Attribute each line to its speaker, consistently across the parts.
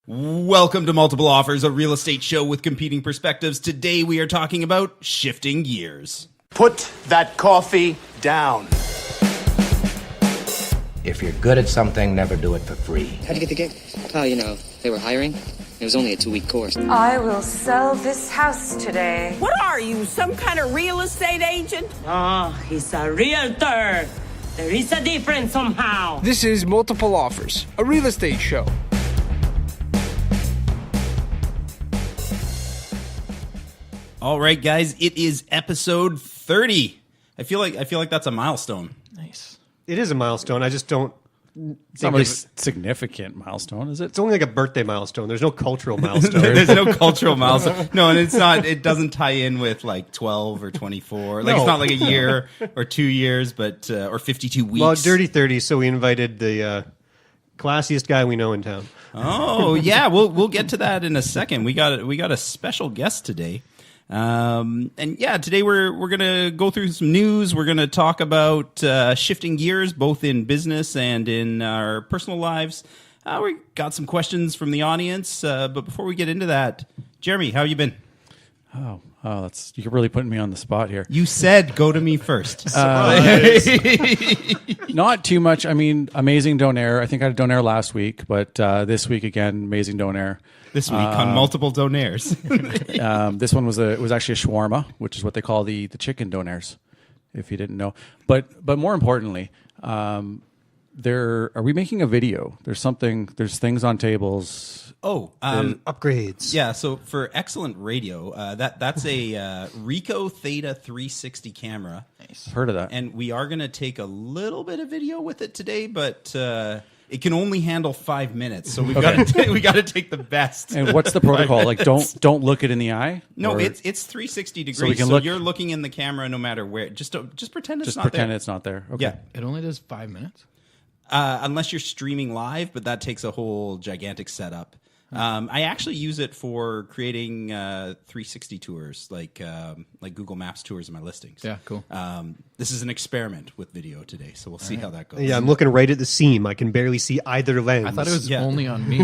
Speaker 1: Welcome to Multiple Offers, a real estate show with competing perspectives. Today we are talking about shifting gears.
Speaker 2: Put that coffee down.
Speaker 3: If you're good at something, never do it for free.
Speaker 4: How'd you get the gig? Oh, you know, they were hiring. It was only a 2-week course.
Speaker 5: I will sell this house today.
Speaker 6: What are you, some kind of real estate agent?
Speaker 7: Oh, he's a realtor. There is a difference somehow.
Speaker 8: This is Multiple Offers, a real estate show.
Speaker 1: All right, guys, it is episode 30. I feel like that's a milestone.
Speaker 9: Nice.
Speaker 10: It is a milestone. I just don't.
Speaker 9: It's not really significant milestone, is it?
Speaker 10: It's only like a birthday milestone. There's no cultural milestone.
Speaker 1: There's no cultural milestone. No, and it's not. It doesn't tie in with like 12 or 24. Like It's not like a year or 2 years, but or 52 weeks.
Speaker 10: Well, Dirty 30. So we invited the classiest guy we know in town.
Speaker 1: Oh yeah, we'll get to that in a second. We got a special guest today. And yeah, today we're gonna go through some news. We're gonna talk about shifting gears, both in business and in our personal lives. We got some questions from the audience, but before we get into that, Jeremy, how you been?
Speaker 9: Oh, that's you're really putting me on the spot here.
Speaker 1: You said go to me first.
Speaker 9: Not too much. I mean, amazing donaire. I think I had a donaire last week, but this week again, amazing donaire.
Speaker 1: This week on multiple donaires.
Speaker 9: This one was actually a shawarma, which is what they call the chicken donaires, if you didn't know. But more importantly, are we making a video? There's things on tables.
Speaker 10: Upgrades.
Speaker 1: Yeah, so for excellent radio, that's a Ricoh Theta 360 camera.
Speaker 9: Nice. I've heard of that.
Speaker 1: And we are going to take a little bit of video with it today, but it can only handle 5 minutes, so we got to take the best.
Speaker 9: And what's the protocol? Like, don't look it in the eye.
Speaker 1: No, it's 360 degrees, so you're looking in the camera no matter where. Just pretend it's not there.
Speaker 9: Just pretend it's not there. Okay.
Speaker 1: Yeah,
Speaker 11: it only does 5 minutes.
Speaker 1: Unless you're streaming live, but that takes a whole gigantic setup. I actually use it for creating 360 tours, like Google Maps tours of my listings.
Speaker 11: Yeah, cool.
Speaker 1: This is an experiment with video today, so we'll see how that goes.
Speaker 10: Yeah, I'm looking right at the seam. I can barely see either lens.
Speaker 11: I thought it was only on me.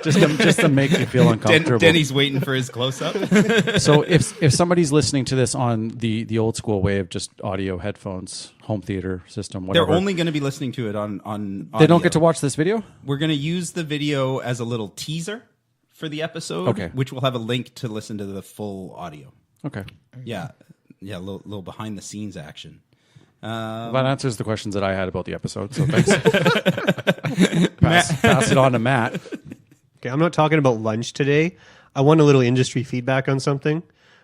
Speaker 9: just to make you feel uncomfortable.
Speaker 1: Denny's waiting for his close-up.
Speaker 9: So if somebody's listening to this on the old school way of just audio, headphones, home theater system, whatever.
Speaker 1: They're only going to be listening to it on audio.
Speaker 9: They don't get to watch this video?
Speaker 1: We're going to use the video as a little teaser for the episode, which will have a link to listen to the full audio.
Speaker 9: Okay.
Speaker 1: Yeah, a little behind-the-scenes action.
Speaker 9: That answers the questions that I had about the episode, so thanks. pass it on to Matt.
Speaker 10: Okay, I'm not talking about lunch today. I want a little industry feedback on something.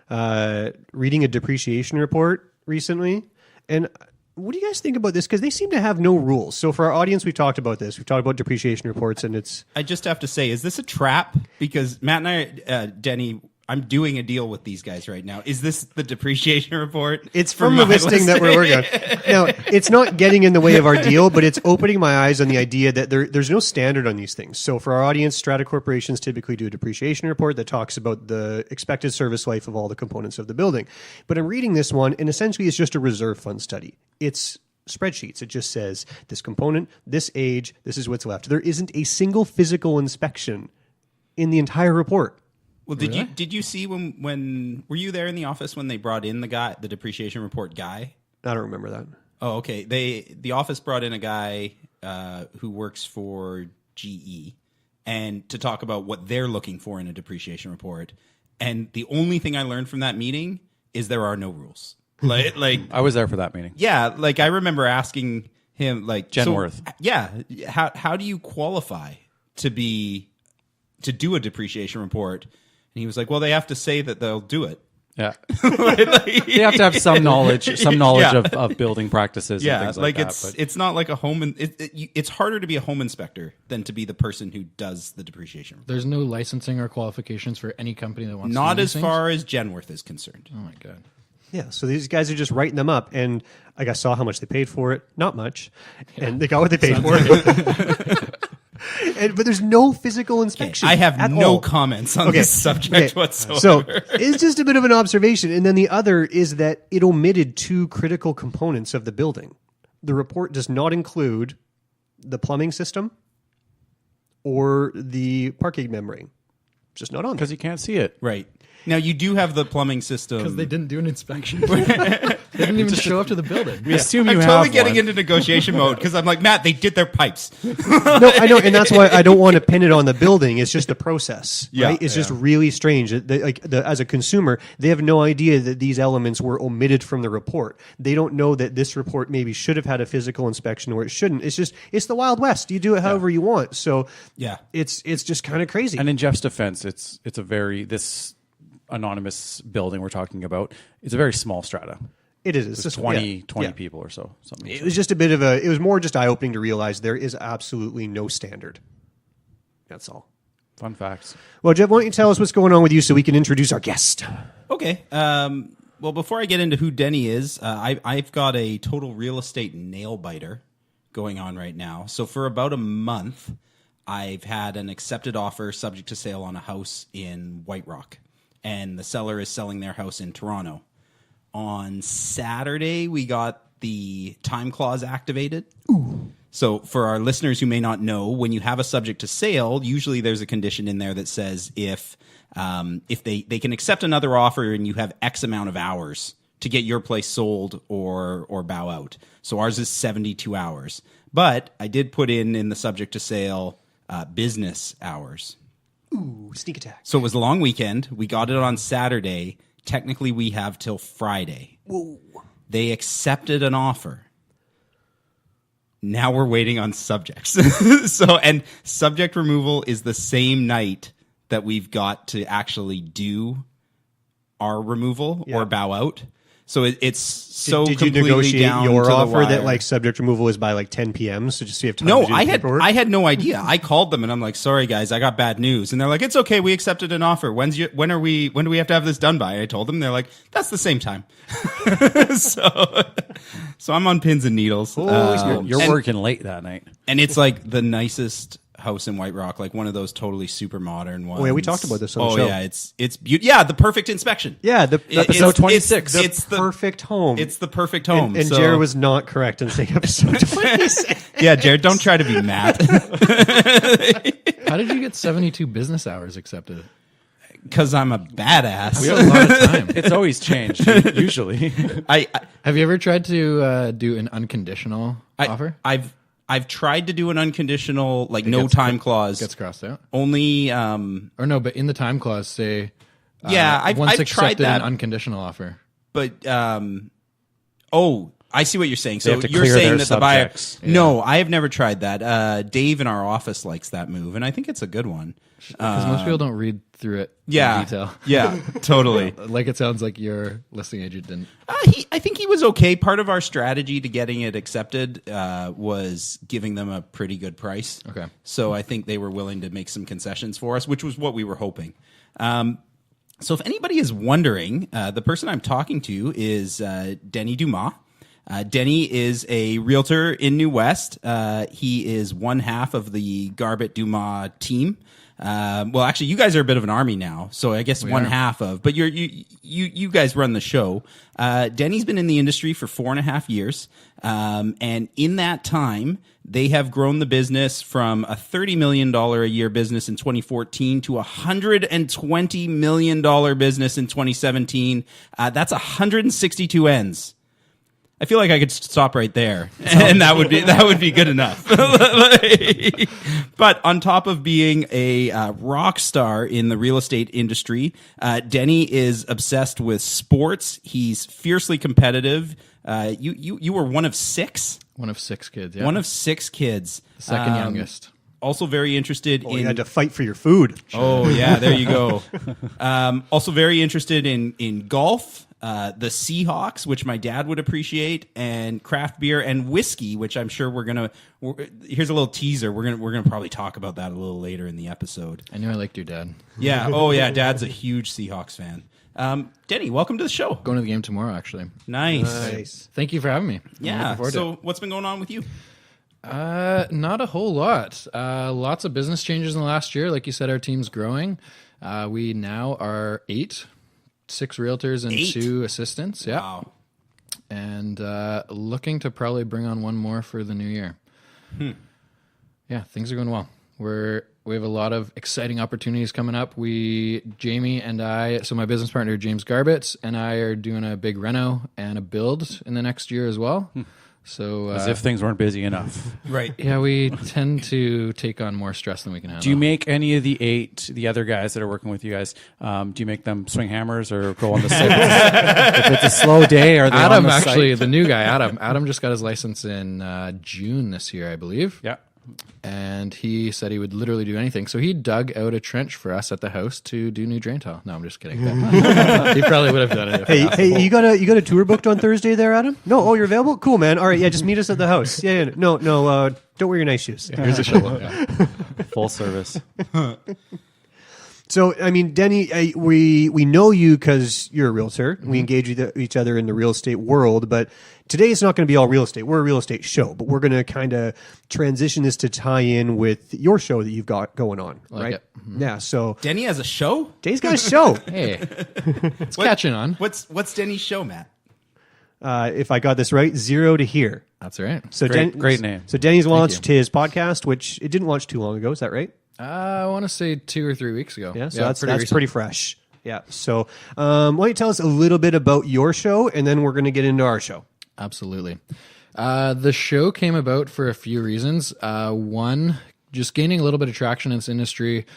Speaker 10: Reading a depreciation report recently, and what do you guys think about this? Because they seem to have no rules. So for our audience, we've talked about this. We've talked about depreciation reports, and it's...
Speaker 1: I just have to say, is this a trap? Because Matt and I, Denny, I'm doing a deal with these guys right now. Is this the depreciation report?
Speaker 10: It's from the listing that we're working on. Now, it's not getting in the way of our deal, but it's opening my eyes on the idea that there's no standard on these things. So for our audience, strata corporations typically do a depreciation report that talks about the expected service life of all the components of the building. But I'm reading this one, and essentially it's just a reserve fund study. It's spreadsheets. It just says this component, this age, this is what's left. There isn't a single physical inspection in the entire report.
Speaker 1: Well, did you see when were you there in the office when they brought in the depreciation report guy?
Speaker 10: I don't remember that.
Speaker 1: Oh, okay. The office brought in a guy who works for GE and to talk about what they're looking for in a depreciation report. And the only thing I learned from that meeting is there are no rules. Like
Speaker 9: I was there for that meeting.
Speaker 1: Yeah, like I remember asking him, like
Speaker 9: Genworth.
Speaker 1: So, yeah, how do you qualify to do a depreciation report? And he was like, well, they have to say that they'll do it.
Speaker 9: Yeah. You have to have some knowledge of building practices.
Speaker 1: Yeah,
Speaker 9: and things
Speaker 1: like
Speaker 9: that,
Speaker 1: it's not like a home. It's harder to be a home inspector than to be the person who does the depreciation report.
Speaker 11: There's no licensing or qualifications for any company that wants
Speaker 1: not
Speaker 11: to do
Speaker 1: as
Speaker 11: these
Speaker 1: far as Genworth is concerned.
Speaker 11: Oh my god.
Speaker 10: Yeah, so these guys are just writing them up, and like I saw how much they paid for it. Not much. Yeah. And they got what they paid for it. But there's no physical inspection.
Speaker 1: I have no comments on this subject whatsoever.
Speaker 10: So it's just a bit of an observation. And then the other is that it omitted two critical components of the building. The report does not include the plumbing system or the parquet membrane. It's just not on there.
Speaker 9: Because you can't see it.
Speaker 1: Right. Now, you do have the plumbing system.
Speaker 11: Because they didn't do an inspection. They didn't even show up to the building.
Speaker 9: We assume you
Speaker 1: I'm
Speaker 9: have
Speaker 1: totally getting
Speaker 9: one.
Speaker 1: into negotiation mode because I'm like, Matt, they did their pipes.
Speaker 10: No, I know, and that's why I don't want to pin it on the building. It's just the process,
Speaker 1: Yeah,
Speaker 10: right? It's just really strange. As a consumer, they have no idea that these elements were omitted from the report. They don't know that this report maybe should have had a physical inspection or it shouldn't. It's the Wild West. You do it however you want. So
Speaker 1: Yeah.
Speaker 10: it's just kind of crazy.
Speaker 9: And in Geoff's defense, it's a very this anonymous building we're talking about. It's a very small strata.
Speaker 10: It is. It's
Speaker 9: It's
Speaker 10: just
Speaker 9: 20
Speaker 10: yeah.
Speaker 9: people or so. Something.
Speaker 10: It was just a bit of it was more just eye-opening to realize there is absolutely no standard. That's all.
Speaker 9: Fun facts.
Speaker 10: Well, Geoff, why don't you tell us what's going on with you so we can introduce our guest?
Speaker 1: Okay. Well, before I get into who Denny is, I've got a total real estate nail biter going on right now. So for about a month, I've had an accepted offer subject to sale on a house in White Rock, and the seller is selling their house in Toronto. On Saturday, we got the time clause activated. Ooh. So for our listeners who may not know, when you have a subject to sale, usually there's a condition in there that says if they can accept another offer and you have X amount of hours to get your place sold or bow out. So ours is 72 hours. But I did put in the subject to sale business hours.
Speaker 10: Ooh, sneak attack.
Speaker 1: So it was a long weekend. We got it on Saturday. Technically, we have till Friday.
Speaker 10: Whoa.
Speaker 1: They accepted an offer. Now we're waiting on subjects. And subject removal is the same night that we've got to actually do our removal or bow out. So it's so
Speaker 10: Did you
Speaker 1: completely
Speaker 10: negotiate
Speaker 1: down
Speaker 10: your
Speaker 1: to the
Speaker 10: offer that
Speaker 1: wire.
Speaker 10: like subject removal is by like 10 p.m. So just so you have time
Speaker 1: No,
Speaker 10: to do the paperwork?
Speaker 1: I had no idea. I called them and I'm like, sorry guys, I got bad news. And they're like, it's okay, we accepted an offer. When do we have to have this done by? I told them, they're like, that's the same time. so I'm on pins and needles.
Speaker 9: You're working late that night.
Speaker 1: And it's like the nicest house in White Rock, like one of those totally super modern ones.
Speaker 10: Oh, yeah, we talked about this on the show.
Speaker 1: Oh yeah, it's beautiful. Yeah, the perfect inspection.
Speaker 10: Yeah,
Speaker 9: episode 26.
Speaker 1: It's the
Speaker 10: perfect home.
Speaker 1: It's the perfect home.
Speaker 10: And
Speaker 1: so.
Speaker 10: Jared was not correct in saying episode 26.
Speaker 1: Yeah, Jared, don't try to be Matt.
Speaker 11: How did you get 72 business hours accepted?
Speaker 1: Because I'm a badass.
Speaker 11: We have a lot of time.
Speaker 9: It's always changed, usually.
Speaker 11: Have you ever tried to do an unconditional offer?
Speaker 1: I've tried to do an unconditional, like no time clause.
Speaker 11: Gets crossed out.
Speaker 1: Only,
Speaker 11: or no, but in the time clause, say,
Speaker 1: I've
Speaker 11: once
Speaker 1: tried
Speaker 11: accepted
Speaker 1: that.
Speaker 11: an unconditional offer.
Speaker 1: But, I see what you're saying.
Speaker 9: They
Speaker 1: So
Speaker 9: have to
Speaker 1: you're
Speaker 9: clear
Speaker 1: saying
Speaker 9: their
Speaker 1: that
Speaker 9: subjects.
Speaker 1: the buyer. No, I have never tried that. Dave in our office likes that move, and I think it's a good one.
Speaker 11: Because most people don't read through it in detail.
Speaker 1: Yeah, totally.
Speaker 11: Like it sounds like your listing agent didn't.
Speaker 1: I think he was okay. Part of our strategy to getting it accepted was giving them a pretty good price.
Speaker 11: Okay.
Speaker 1: So I think they were willing to make some concessions for us, which was what we were hoping. So if anybody is wondering, the person I'm talking to is Denny Dumas. Denny is a realtor in New West. He is one half of the Garbett Dumas team. Well, actually, you guys are a bit of an army now, so I guess one half of. But you guys run the show. Denny's been in the industry for 4.5 years, and in that time, they have grown the business from a $30 million a year business in 2014 to a $120 million business in 2017. That's 162 ends. I feel like I could stop right there, and that would be good enough. But on top of being a rock star in the real estate industry, Denny is obsessed with sports. He's fiercely competitive. You were one of six.
Speaker 11: One of 6 kids. Yeah.
Speaker 1: One of 6 kids.
Speaker 11: The second youngest.
Speaker 1: Also very interested in.
Speaker 10: You had to fight for your food.
Speaker 1: Oh yeah, there you go. Also very interested in golf. The Seahawks, which my dad would appreciate, and craft beer and whiskey, which I'm sure here's a little teaser. We're gonna probably talk about that a little later in the episode.
Speaker 11: I knew I liked your dad.
Speaker 1: Yeah. Oh yeah, Dad's a huge Seahawks fan. Denny, welcome to the show.
Speaker 11: Going to the game tomorrow, actually.
Speaker 1: Nice.
Speaker 11: Thank you for having me.
Speaker 1: Yeah. So what's been going on with you?
Speaker 11: Not a whole lot. Lots of business changes in the last year. Like you said, our team's growing. We now are 6 realtors and
Speaker 1: 8?
Speaker 11: 2 assistants. Yeah.
Speaker 1: Wow.
Speaker 11: And looking to probably bring on one more for the new year. Yeah, things are going well. We have a lot of exciting opportunities coming up. Jamie and I, so my business partner James Garbitz and I are doing a big reno and a build in the next year as well. So
Speaker 9: As if things weren't busy enough.
Speaker 1: Right.
Speaker 11: Yeah, we tend to take on more stress than we can handle.
Speaker 9: Do you make any of the other guys that are working with you guys, do you make them swing hammers or go on the site? If it's a slow day, are they
Speaker 11: Adam,
Speaker 9: on the
Speaker 11: actually,
Speaker 9: site?
Speaker 11: the new guy, Adam just got his license in June this year, I believe.
Speaker 9: Yeah.
Speaker 11: And he said he would literally do anything. So he dug out a trench for us at the house to do new drain tile. No, I'm just kidding. He probably would have done it.
Speaker 10: Hey, you got a tour booked on Thursday there, Adam? No, oh, you're available? Cool, man. All right, yeah, just meet us at the house. Yeah, no, don't wear your nice shoes.
Speaker 11: Here's a shovel. Yeah.
Speaker 9: Full service.
Speaker 10: So, I mean, Denny, we know you because you're a realtor. We engage with each other in the real estate world, but today it's not going to be all real estate. We're a real estate show, but we're going to kind of transition this to tie in with your show that you've got going on, right?
Speaker 11: it.
Speaker 10: Yeah, so
Speaker 1: Denny has a show?
Speaker 10: Denny's got a show.
Speaker 11: Hey, it's catching on.
Speaker 1: What's Denny's show, Matt?
Speaker 10: If I got this right, Zero to Here.
Speaker 11: That's right.
Speaker 10: So
Speaker 9: Great name.
Speaker 10: So Denny's launched his podcast, which it didn't launch too long ago. Is that right?
Speaker 11: I want to say 2 or 3 weeks ago.
Speaker 10: Yeah, so that's
Speaker 11: recent.
Speaker 10: pretty fresh. Yeah. So why don't you tell us a little bit about your show, and then we're going to get into our show.
Speaker 11: Absolutely. The show came about for a few reasons. One, just gaining a little bit of traction in this industry.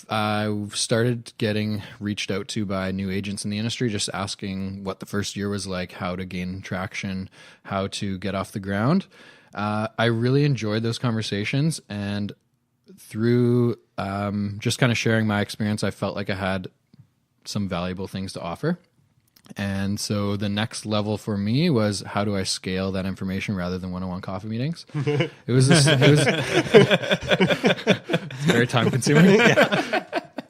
Speaker 11: I started getting reached out to by new agents in the industry, just asking what the first year was like, how to gain traction, how to get off the ground. I really enjoyed those conversations, and through just kind of sharing my experience, I felt like I had some valuable things to offer. And so the next level for me was, how do I scale that information rather than one-on-one coffee meetings? It was it's very time consuming. Yeah.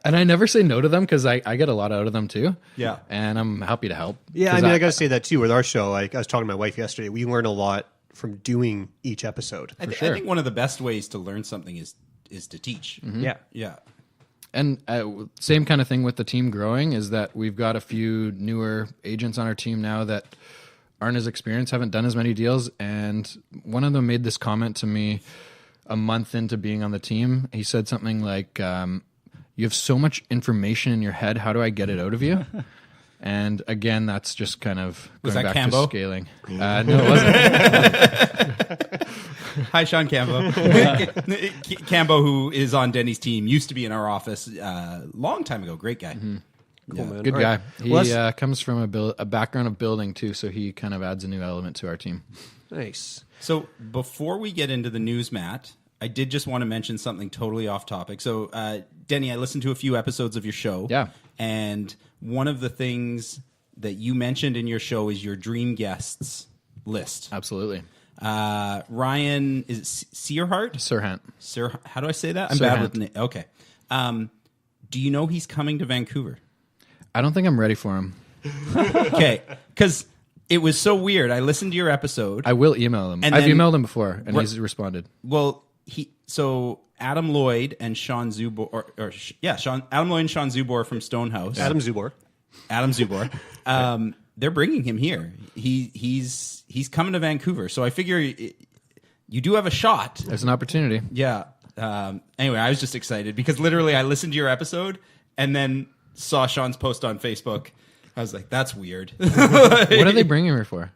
Speaker 11: And I never say no to them because I get a lot out of them too.
Speaker 1: Yeah.
Speaker 11: And I'm happy to help.
Speaker 10: Yeah, I mean, I got to say that too with our show. Like, I was talking to my wife yesterday. We learn a lot from doing each episode.
Speaker 1: I think one of the best ways to learn something is to teach.
Speaker 10: Mm-hmm. Yeah.
Speaker 1: Yeah.
Speaker 11: And same kind of thing with the team growing is that we've got a few newer agents on our team now that aren't as experienced, haven't done as many deals. And one of them made this comment to me a month into being on the team. He said something like, you have so much information in your head. How do I get it out of you? And again, that's just kind of going back
Speaker 1: Cambo?
Speaker 11: to scaling. No, it wasn't.
Speaker 1: Hi, Sean Cambo. Cambo, who is on Denny's team, used to be in our office long time ago. Great guy.
Speaker 11: Mm-hmm.
Speaker 10: Cool, man.
Speaker 11: Good
Speaker 10: All
Speaker 11: guy.
Speaker 10: right.
Speaker 11: He comes from a background of building too, so he kind of adds a new element to our team.
Speaker 10: Nice.
Speaker 1: So before we get into the news, Matt, I did just want to mention something totally off topic. So, Denny, I listened to a few episodes of your show.
Speaker 11: Yeah.
Speaker 1: And one of the things that you mentioned in your show is your dream guests list.
Speaker 11: Absolutely.
Speaker 1: Ryan, is it Searhart?
Speaker 11: Sirhant.
Speaker 1: How do I say that? I'm
Speaker 11: Sirhant.
Speaker 1: bad with names. Okay. Do you know he's coming to Vancouver?
Speaker 11: I don't think I'm ready for him.
Speaker 1: Okay. Because it was so weird. I listened to your episode.
Speaker 11: I will email him.
Speaker 1: And
Speaker 11: I've
Speaker 1: then-
Speaker 11: emailed him before, and he's responded.
Speaker 1: Well, so Adam Lloyd and Sean Zubor, Adam Lloyd and Sean Zubor from Stonehouse.
Speaker 10: Adam Zubor.
Speaker 1: They're bringing him here. He's coming to Vancouver. So I figure you do have a shot.
Speaker 11: There's an opportunity.
Speaker 1: Yeah. Anyway, I was just excited because literally I listened to your episode and then saw Sean's post on Facebook. I was like, that's weird.
Speaker 11: What are they bringing her for?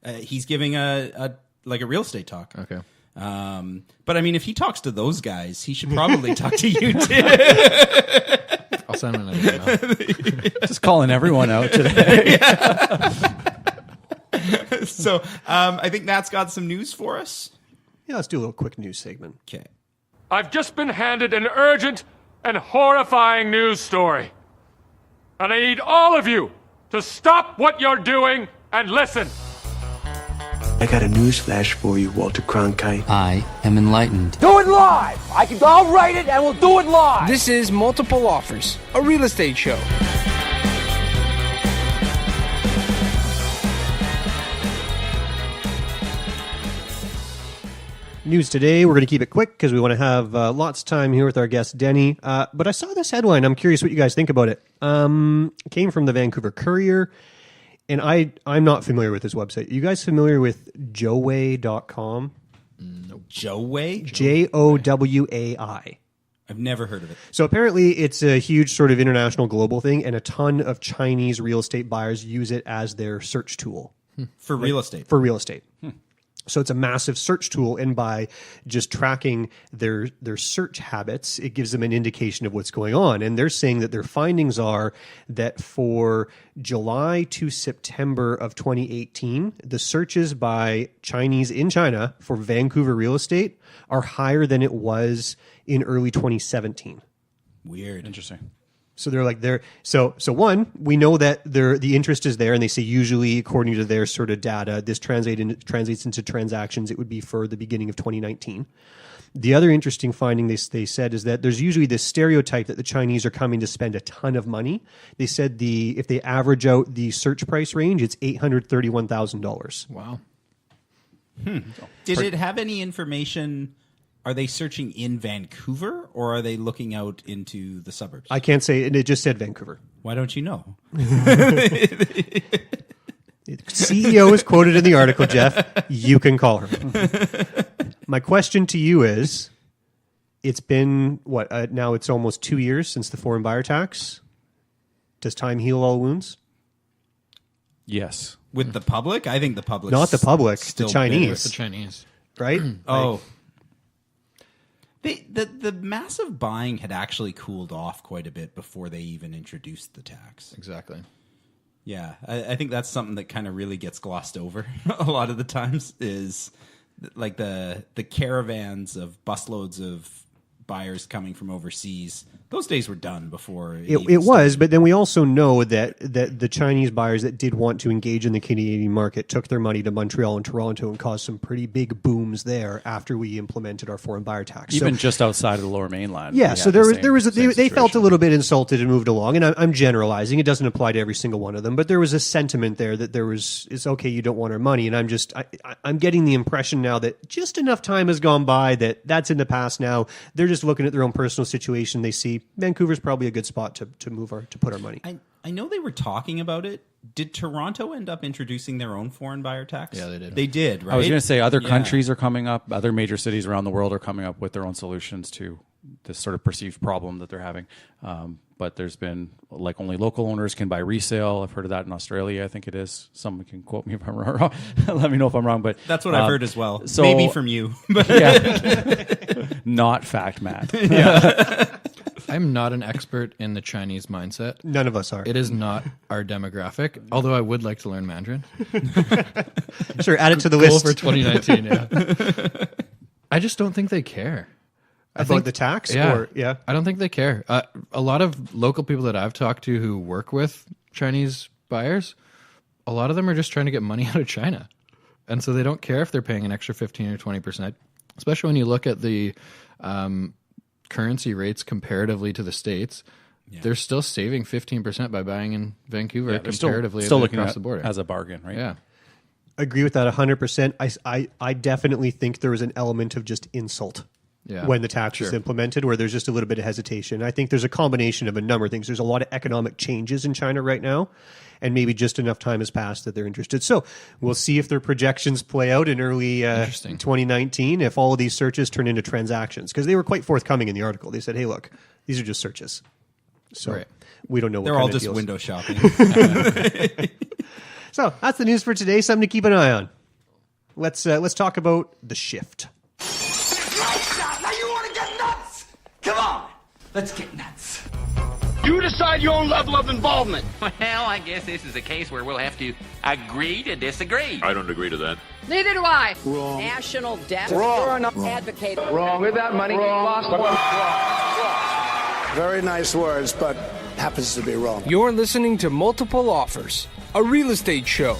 Speaker 1: He's giving a real estate talk.
Speaker 11: Okay.
Speaker 1: But I mean, if he talks to those guys, he should probably talk to you too.
Speaker 11: I'll send him an email.
Speaker 9: Just calling everyone out today.
Speaker 1: So I think Matt's got some news for us.
Speaker 10: Yeah, let's do a little quick news segment.
Speaker 1: Okay.
Speaker 12: I've just been handed an urgent and horrifying news story. And I need all of you to stop what you're doing and listen.
Speaker 13: I got a news flash for you, Walter Cronkite.
Speaker 3: I am enlightened.
Speaker 6: Do it live! I'll write it and we'll do it live!
Speaker 8: This is Multiple Offers, a real estate show.
Speaker 10: News today. We're going to keep it quick because we want to have lots of time here with our guest, Denny. But I saw this headline. I'm curious what you guys think about it. It came from the Vancouver Courier, and I'm not familiar with this website. You guys familiar with Joway.com?
Speaker 1: No. Joway?
Speaker 10: Jowai.
Speaker 1: I've never heard of it.
Speaker 10: So apparently it's a huge sort of international global thing, and a ton of Chinese real estate buyers use it as their search tool.
Speaker 1: For real estate?
Speaker 10: For real estate. So it's a massive search tool, and by just tracking their search habits, it gives them an indication of what's going on. And they're saying that their findings are that for July to September of 2018, the searches by Chinese in China for Vancouver real estate are higher than it was in early 2017.
Speaker 1: Weird.
Speaker 9: Interesting.
Speaker 10: So they're like so one, we know that the interest is there, and they say usually according to their sort of data, this translates into transactions. It would be for the beginning of 2019. The other interesting finding they said is that there's usually this stereotype that the Chinese are coming to spend a ton of money. They said if they average out the search price range, it's $831,000.
Speaker 11: Wow.
Speaker 1: Did it have any information? Are they searching in Vancouver, or are they looking out into the suburbs?
Speaker 10: I can't say, and it just said Vancouver.
Speaker 1: Why don't you know?
Speaker 10: CEO is quoted in the article, Geoff. You can call her. My question to you is, it's been, now it's almost 2 years since the foreign buyer tax. Does time heal all wounds?
Speaker 9: Yes.
Speaker 1: With the public? I think the public.
Speaker 10: Not the public, the Chinese.
Speaker 11: With the Chinese.
Speaker 10: Right?
Speaker 1: Oh. The massive buying had actually cooled off quite a bit before they even introduced the tax.
Speaker 11: Exactly.
Speaker 1: Yeah, I think that's something that kind of really gets glossed over a lot of the times, is like the caravans of busloads of buyers coming from overseas. Those days were done before
Speaker 10: it was, but then we also know that the Chinese buyers that did want to engage in the Canadian market took their money to Montreal and Toronto and caused some pretty big booms there after we implemented our foreign buyer tax.
Speaker 9: Even just outside of the Lower Mainland.
Speaker 10: Yeah, so they felt a little bit insulted and moved along, and I'm generalizing. It doesn't apply to every single one of them, but there was a sentiment there that it's okay, you don't want our money, and I'm getting the impression now that just enough time has gone by that's in the past now. They're just looking at their own personal situation. They see Vancouver's probably a good spot to put our money.
Speaker 1: I know they were talking about it. Did Toronto end up introducing their own foreign buyer tax?
Speaker 11: Yeah, they did.
Speaker 1: They did, right?
Speaker 9: I was going to say other countries are coming up. Other major cities around the world are coming up with their own solutions to this sort of perceived problem that they're having. But there's been, like, only local owners can buy resale. I've heard of that in Australia, I think it is. Someone can quote me if I'm wrong. Let me know if I'm wrong. But
Speaker 1: that's what I've heard as well.
Speaker 9: So,
Speaker 1: maybe from you.
Speaker 9: Not fact, Matt.
Speaker 11: Yeah. I'm not an expert in the Chinese mindset.
Speaker 10: None of us are.
Speaker 11: It is not our demographic, although I would like to learn Mandarin.
Speaker 10: Sure, add it to the
Speaker 11: Goal
Speaker 10: list.
Speaker 11: for 2019, yeah. I just don't think they care.
Speaker 10: About the tax?
Speaker 11: Yeah. I don't think they care. A lot of local people that I've talked to who work with Chinese buyers, a lot of them are just trying to get money out of China. And so they don't care if they're paying an extra 15 or 20%, especially when you look at the currency rates comparatively to the States. Yeah. They're still saving 15% by buying in Vancouver comparatively
Speaker 9: still looking
Speaker 11: across the border.
Speaker 9: As a bargain, right?
Speaker 11: Yeah.
Speaker 10: Agree with that 100%. I definitely think there was an element of just insult.
Speaker 11: Yeah.
Speaker 10: When the tax was implemented, where there's just a little bit of hesitation. I think there's a combination of a number of things. There's a lot of economic changes in China right now, and maybe just enough time has passed that they're interested. So we'll see if their projections play out in early 2019, if all of these searches turn into transactions. Because they were quite forthcoming in the article. They said, hey, look, these are just searches. So we don't know what
Speaker 1: they're
Speaker 10: kind
Speaker 1: all
Speaker 10: of
Speaker 1: just
Speaker 10: deals.
Speaker 1: window shopping.
Speaker 10: So that's the news for today. Something to keep an eye on. Let's talk about The Shift.
Speaker 6: Come on, let's get nuts.
Speaker 14: You decide your own level of involvement.
Speaker 15: Well, I guess this is a case where we'll have to agree to disagree.
Speaker 16: I don't agree to that.
Speaker 17: Neither do I.
Speaker 6: Wrong.
Speaker 17: National debt.
Speaker 6: Wrong.
Speaker 17: You're an advocate.
Speaker 6: Wrong. With that money, lost one.
Speaker 2: Very nice words, but happens to be wrong.
Speaker 8: You're listening to Multiple Offers, a real estate show.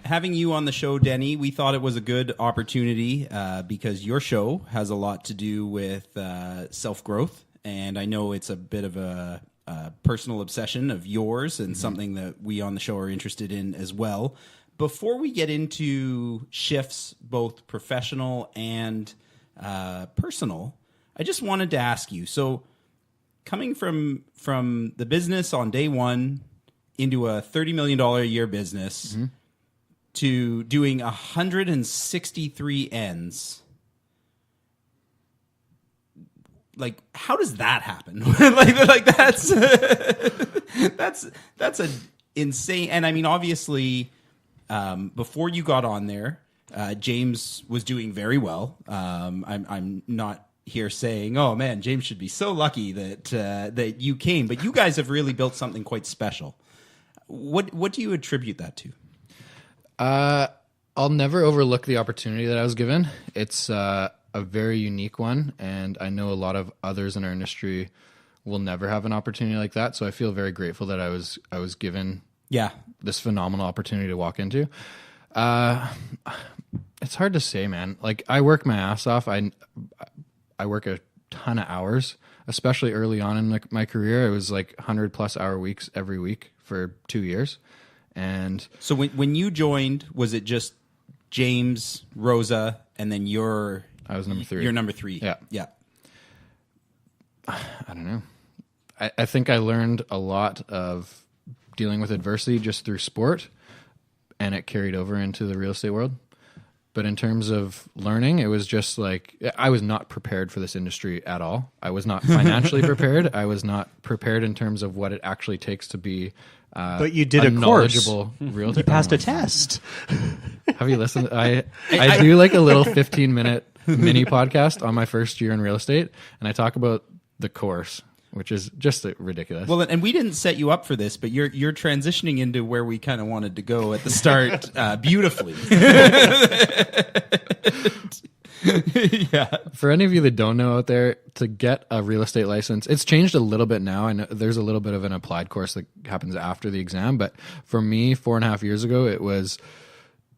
Speaker 1: Having you on the show, Denny, we thought it was a good opportunity because your show has a lot to do with self-growth, and I know it's a bit of a personal obsession of yours and something that we on the show are interested in as well. Before we get into shifts, both professional and personal, I just wanted to ask you, so coming from the business on day one into a $30 million a year business, to doing 163 ends. Like, how does that happen? like that's a insane. And I mean, obviously, before you got on there, James was doing very well. I'm not here saying, oh man, James should be so lucky that you came, but you guys have really built something quite special. What do you attribute that to?
Speaker 11: I'll never overlook the opportunity that I was given. It's a very unique one, and I know a lot of others in our industry will never have an opportunity like that. So I feel very grateful that I was given this phenomenal opportunity to walk into. It's hard to say, man. Like, I work my ass off. I work a ton of hours, especially early on in my career. It was like 100+ hour weeks every week for 2 years. And
Speaker 1: so when you joined, was it just James, Rosa, and then
Speaker 11: I was number 3.
Speaker 1: You're number 3. Yeah.
Speaker 11: I don't know. I think I learned a lot of dealing with adversity just through sport, and it carried over into the real estate world. But in terms of learning, it was just like, I was not prepared for this industry at all. I was not financially prepared. I was not prepared in terms of what it actually takes to be
Speaker 10: but you did a
Speaker 11: knowledgeable
Speaker 10: course.
Speaker 11: realtor.
Speaker 10: You passed a test.
Speaker 11: Have you listened? I do like a little 15-minute mini podcast on my first year in real estate, and I talk about the course, which is just ridiculous.
Speaker 1: Well, and we didn't set you up for this, but you're transitioning into where we kind of wanted to go at the start beautifully. Yeah.
Speaker 11: For any of you that don't know out there, to get a real estate license, it's changed a little bit now. I know there's a little bit of an applied course that happens after the exam, but for me, 4.5 years ago, it was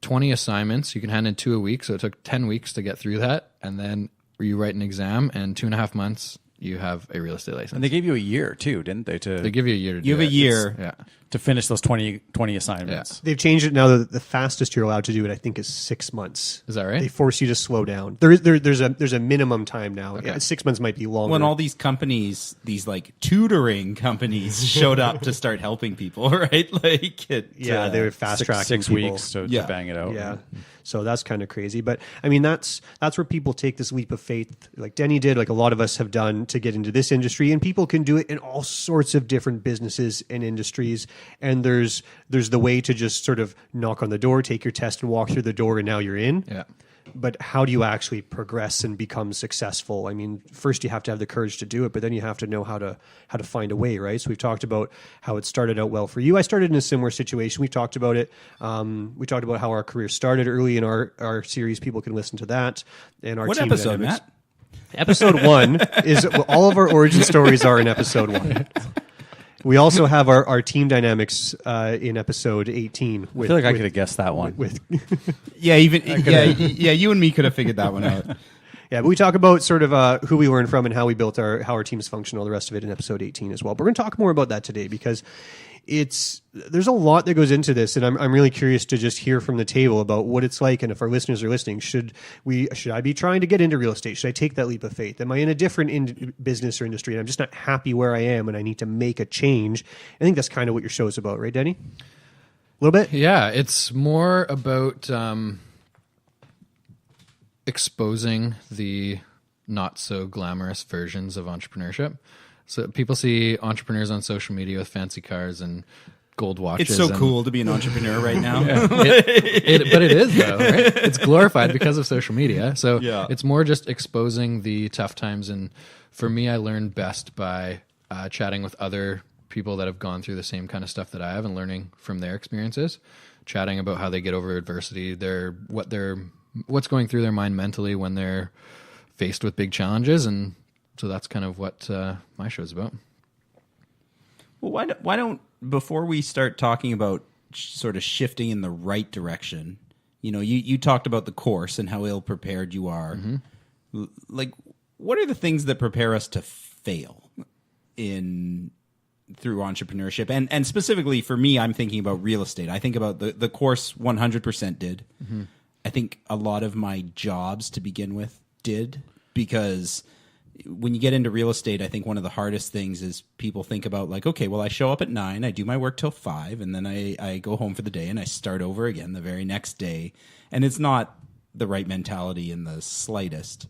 Speaker 11: 20 assignments. You can hand in 2 a week, so it took 10 weeks to get through that, and then you write an exam, and 2.5 months you have a real estate license.
Speaker 9: And they gave you a year too, didn't they?
Speaker 11: They give you a year to do
Speaker 1: You have a
Speaker 11: it.
Speaker 1: year
Speaker 9: to finish those 20 assignments.
Speaker 10: Yeah. They've changed it now that the fastest you're allowed to do it, I think, is 6 months.
Speaker 11: Is that right?
Speaker 10: They force you to slow down. There's a minimum time now.
Speaker 11: Okay.
Speaker 10: Yeah, 6 months might be longer.
Speaker 1: When all these companies, these like tutoring companies, showed up to start helping people, right? Like,
Speaker 10: they were fast tracking
Speaker 9: 6
Speaker 10: people.
Speaker 9: weeks to bang it out.
Speaker 10: Yeah. So that's kind of crazy. But I mean, that's where people take this leap of faith, like Denny did, like a lot of us have done, to get into this industry. And people can do it in all sorts of different businesses and industries. And there's the way to just sort of knock on the door, take your test, and walk through the door, and now you're in.
Speaker 11: Yeah.
Speaker 10: But how do you actually progress and become successful? I mean, first you have to have the courage to do it, but then you have to know how to find a way, right? So we've talked about how it started out well for you. I started in a similar situation. We talked about it. We talked about how our career started early in our series. People can listen to that. And our
Speaker 1: what
Speaker 10: team
Speaker 1: episode,
Speaker 10: dynamics.
Speaker 1: Matt?
Speaker 10: Episode 1 is all of our origin stories are in episode 1. We also have our team dynamics in episode 18.
Speaker 9: I feel like I could have guessed that one.
Speaker 1: You and me could have figured that one out.
Speaker 10: Yeah, but we talk about sort of who we learned from and how we built how our teams function, all the rest of it in episode 18 as well. But we're going to talk more about that today because there's a lot that goes into this, and I'm really curious to just hear from the table about what it's like, and if our listeners are listening, should I be trying to get into real estate? Should I take that leap of faith? Am I in a different business or industry, and I'm just not happy where I am, and I need to make a change? I think that's kind of what your show is about, right, Denny? A little bit?
Speaker 11: Yeah, it's more about exposing the not so glamorous versions of entrepreneurship. So people see entrepreneurs on social media with fancy cars and gold watches.
Speaker 1: It's so cool to be an entrepreneur right now.
Speaker 11: But it is, though, right? It's glorified because of social media. So it's more just exposing the tough times. And for me, I learned best by chatting with other people that have gone through the same kind of stuff that I have and learning from their experiences, chatting about how they get over adversity, what's going through their mind mentally when they're faced with big challenges. And so that's kind of what my show's about.
Speaker 1: Well, why don't before we start talking about sort of shifting in the right direction, you talked about the course and how ill prepared you are. Mm-hmm. Like, what are the things that prepare us to fail through entrepreneurship? And specifically for me, I'm thinking about real estate. I think about the course 100% did. Mm-hmm. I think a lot of my jobs to begin with did, because when you get into real estate, I think one of the hardest things is people think about like, okay, well, I show up at 9, I do my work till 5, and then I go home for the day and I start over again the very next day. And it's not the right mentality in the slightest.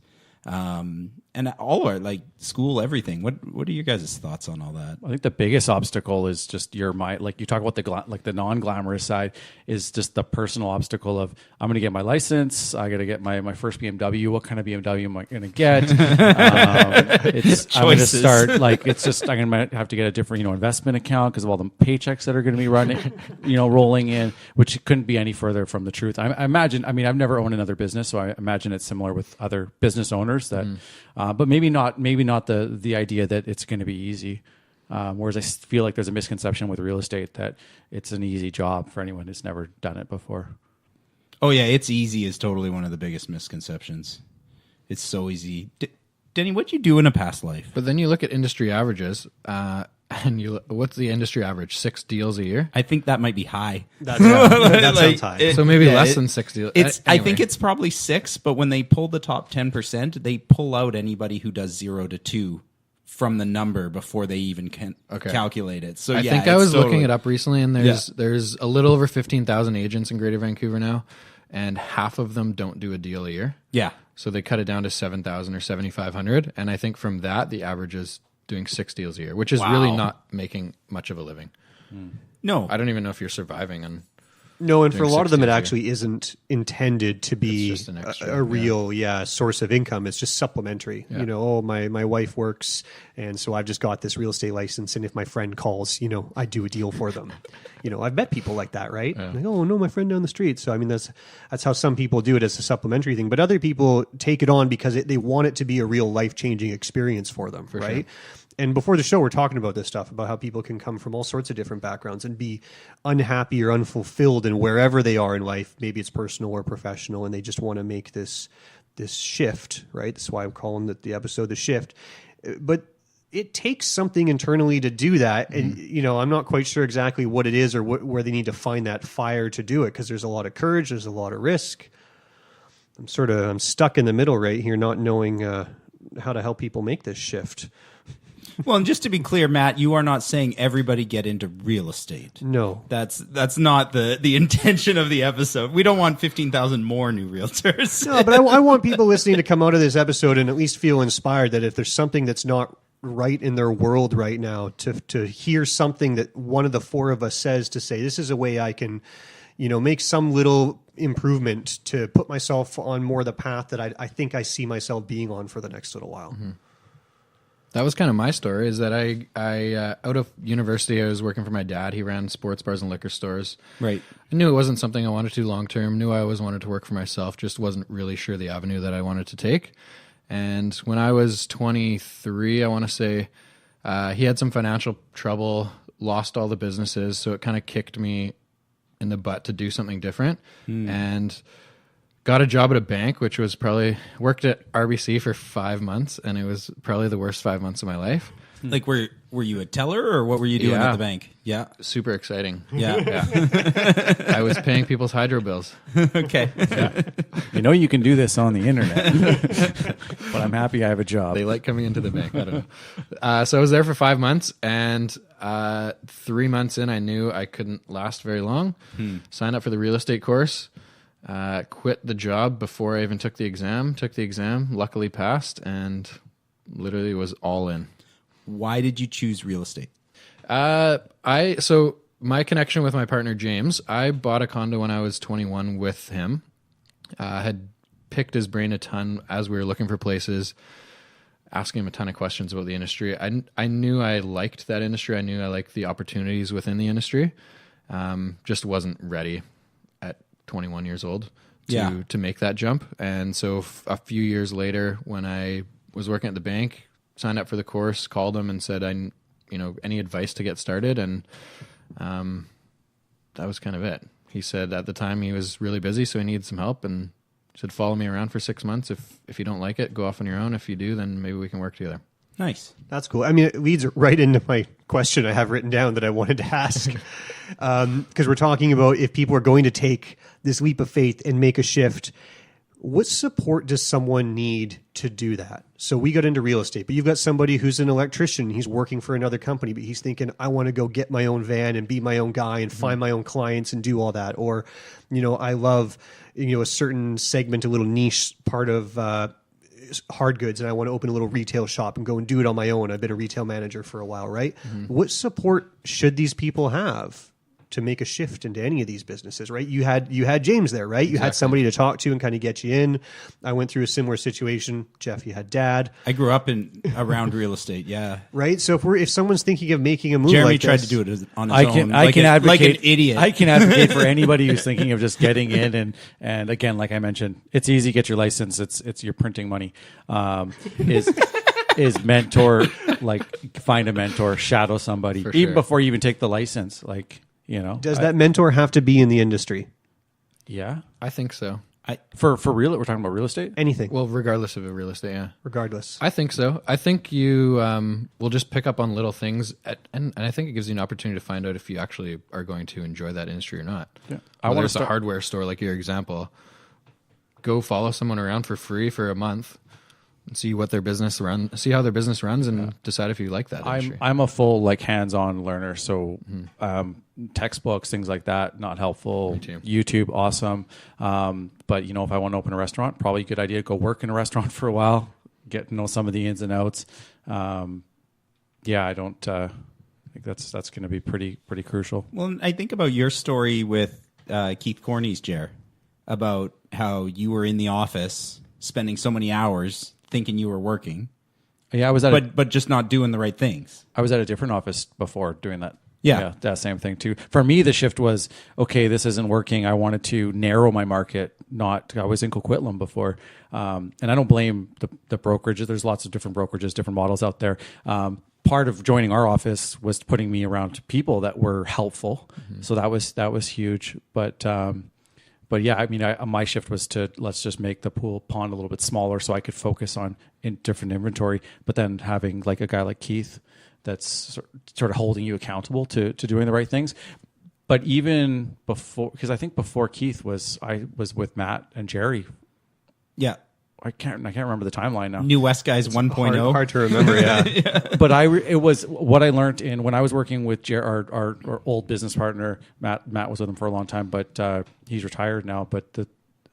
Speaker 1: And all our like school, everything. What are your guys' thoughts on all that?
Speaker 9: I think the biggest obstacle is just your mind. Like you talk about the non-glamorous side is just the personal obstacle of I'm going to get my license. I got to get my first BMW. What kind of BMW am I going to get? I'm going to start like it's just I'm going to have to get a different investment account because of all the paychecks that are going to be running, rolling in, which couldn't be any further from the truth. I imagine. I mean, I've never owned another business, so I imagine it's similar with other business owners that. But maybe not the idea that it's going to be easy. Whereas I feel like there's a misconception with real estate that it's an easy job for anyone who's never done it before.
Speaker 1: Oh yeah, it's easy is totally one of the biggest misconceptions. It's so easy. Denny, what'd you do in a past life?
Speaker 11: But then you look at industry averages, and what's the industry average? 6 deals a year?
Speaker 1: I think that might be high.
Speaker 10: That sounds high.
Speaker 11: So maybe less than 6 deals.
Speaker 1: Anyway. I think
Speaker 11: Anyway.
Speaker 1: it's probably 6, but when they pull the top 10%, they pull out anybody who does 0 to 2 from the number before they even can calculate it. So
Speaker 11: I think I was looking it up recently, and there's a little over 15,000 agents in Greater Vancouver now, and half of them don't do a deal a year.
Speaker 1: Yeah.
Speaker 11: So they cut it down to 7,000 or 7,500, and I think from that the average is doing 6 deals a year, which is really not making much of a living.
Speaker 1: No.
Speaker 11: I don't even know if you're surviving on.
Speaker 10: No, and for a lot of them, it
Speaker 11: 60
Speaker 10: actually isn't intended to be a real source of income. It's just supplementary.
Speaker 11: Yeah.
Speaker 10: My wife works, and so I've just got this real estate license, and if my friend calls, I do a deal for them. I've met people like that, right?
Speaker 11: Yeah.
Speaker 10: Like, oh, no, my friend down the street. So, I mean, that's how some people do it as a supplementary thing. But other people take it on because they want it to be a real life-changing experience for them, right? Sure. And before the show, we're talking about this stuff, about how people can come from all sorts of different backgrounds and be unhappy or unfulfilled in wherever they are in life. Maybe it's personal or professional, and they just want to make this shift, right? That's why I'm calling the episode The Shift. But it takes something internally to do that. And, I'm not quite sure exactly what it is or where they need to find that fire to do it, because there's a lot of courage, there's a lot of risk. I'm stuck in the middle right here, not knowing how to help people make this shift.
Speaker 1: Well, and just to be clear, Matt, you are not saying everybody get into real estate.
Speaker 10: No.
Speaker 1: That's not the intention of the episode. We don't want 15,000 more new realtors.
Speaker 10: No, but I want people listening to come out of this episode and at least feel inspired that if there's something that's not right in their world right now, to hear something that one of the four of us says, to say, this is a way I can, make some little improvement to put myself on more the path that I think I see myself being on for the next little while.
Speaker 11: Mm-hmm. That was kind of my story, is that I out of university, I was working for my dad. He ran sports bars and liquor stores.
Speaker 1: Right.
Speaker 11: I knew it wasn't something I wanted to do long term. Knew I always wanted to work for myself. Just wasn't really sure the avenue that I wanted to take. And when I was 23, I want to say, he had some financial trouble, lost all the businesses. So it kind of kicked me in the butt to do something different. And got a job at a bank, which was worked at RBC for 5 months, and it was probably the worst 5 months of my life.
Speaker 1: Like, were you a teller, or what were you doing at the bank? Yeah.
Speaker 11: Super exciting.
Speaker 1: Yeah.
Speaker 11: I was paying people's hydro bills.
Speaker 1: Okay.
Speaker 11: Yeah.
Speaker 9: You can do this on the internet, but I'm happy I have a job.
Speaker 11: They like coming into the bank. I don't know. So I was there for 5 months, and 3 months in, I knew I couldn't last very long. Signed up for the real estate course. Quit the job before I even took the exam. Took the exam, luckily passed, and literally was all in.
Speaker 1: Why did you choose real estate?
Speaker 11: So my connection with my partner, James, I bought a condo when I was 21 with him. Had picked his brain a ton as we were looking for places, asking him a ton of questions about the industry. I knew I liked that industry. I knew I liked the opportunities within the industry. Just wasn't ready at 21 years old to make that jump. And so a few years later, when I was working at the bank, signed up for the course, called him and said, any advice to get started? And that was kind of it. He said at the time he was really busy, so he needed some help, and said, follow me around for 6 months. If you don't like it, go off on your own. If you do, then maybe we can work together.
Speaker 1: Nice.
Speaker 10: That's cool. I mean, it leads right into my question I have written down that I wanted to ask. Because we're talking about if people are going to take this leap of faith and make a shift, what support does someone need to do that? So we got into real estate, but you've got somebody who's an electrician. He's working for another company, but he's thinking, I want to go get my own van and be my own guy and find my own clients and do all that. Or, I love, a certain segment, a little niche part of hard goods, and I want to open a little retail shop and go and do it on my own. I've been a retail manager for a while, right? What support should these people have to make a shift into any of these businesses, right? You had James there, right? You had somebody to talk to and kind of get you in. I went through a similar situation. Geoff, you had Dad.
Speaker 1: I grew up around real estate, yeah.
Speaker 10: Right? So if someone's thinking of making a move
Speaker 1: Jeremy
Speaker 10: like
Speaker 1: tried
Speaker 10: this,
Speaker 1: to do it on his own.
Speaker 9: I can advocate
Speaker 1: like an idiot.
Speaker 9: I can advocate for anybody who's thinking of just getting in and again, like I mentioned, it's easy, get your license. It's your printing money. Is mentor, like find a mentor, shadow somebody, even before you even take the license, Does that mentor have to be in the industry? Yeah,
Speaker 11: I think so.
Speaker 9: For real, we're talking about real estate?
Speaker 10: Anything.
Speaker 11: Well, regardless of a real estate, yeah.
Speaker 10: Regardless.
Speaker 11: I think so. I think you will just pick up on little things, and I think it gives you an opportunity to find out if you actually are going to enjoy that industry or not. Yeah. I want to start a hardware store, like your example. Go follow someone around for free for a month. See how their business runs, and decide if you like that industry.
Speaker 9: I'm a full hands-on learner, so textbooks, things like that, not helpful. YouTube, awesome. But if I want to open a restaurant, probably a good idea to go work in a restaurant for a while, get to know some of the ins and outs. I don't think that's going to be pretty crucial.
Speaker 1: Well, I think about your story with Keith Corney's, Jer, about how you were in the office spending so many hours thinking you were working.
Speaker 9: Yeah, I was at
Speaker 1: but just not doing the right things.
Speaker 9: I was at a different office before doing that.
Speaker 1: Yeah,
Speaker 9: that same thing too. For me, the shift was, okay, this isn't working. I wanted to narrow my market. I was in Coquitlam before. And I don't blame the brokerages. There's lots of different brokerages, different models out there. Part of joining our office was putting me around people that were helpful. So that was huge. But yeah, I mean, my shift was to let's just make the pond a little bit smaller so I could focus on different inventory. But then having a guy like Keith that's sort of holding you accountable to doing the right things. But even before, because I think before Keith I was with Matt and Jerry.
Speaker 1: Yeah.
Speaker 9: I can't remember the timeline now.
Speaker 1: New West Guys 1.0.
Speaker 10: Hard to remember, yeah.
Speaker 9: But it was what I learned when I was working with our old business partner, Matt. Matt was with him for a long time, but he's retired now. But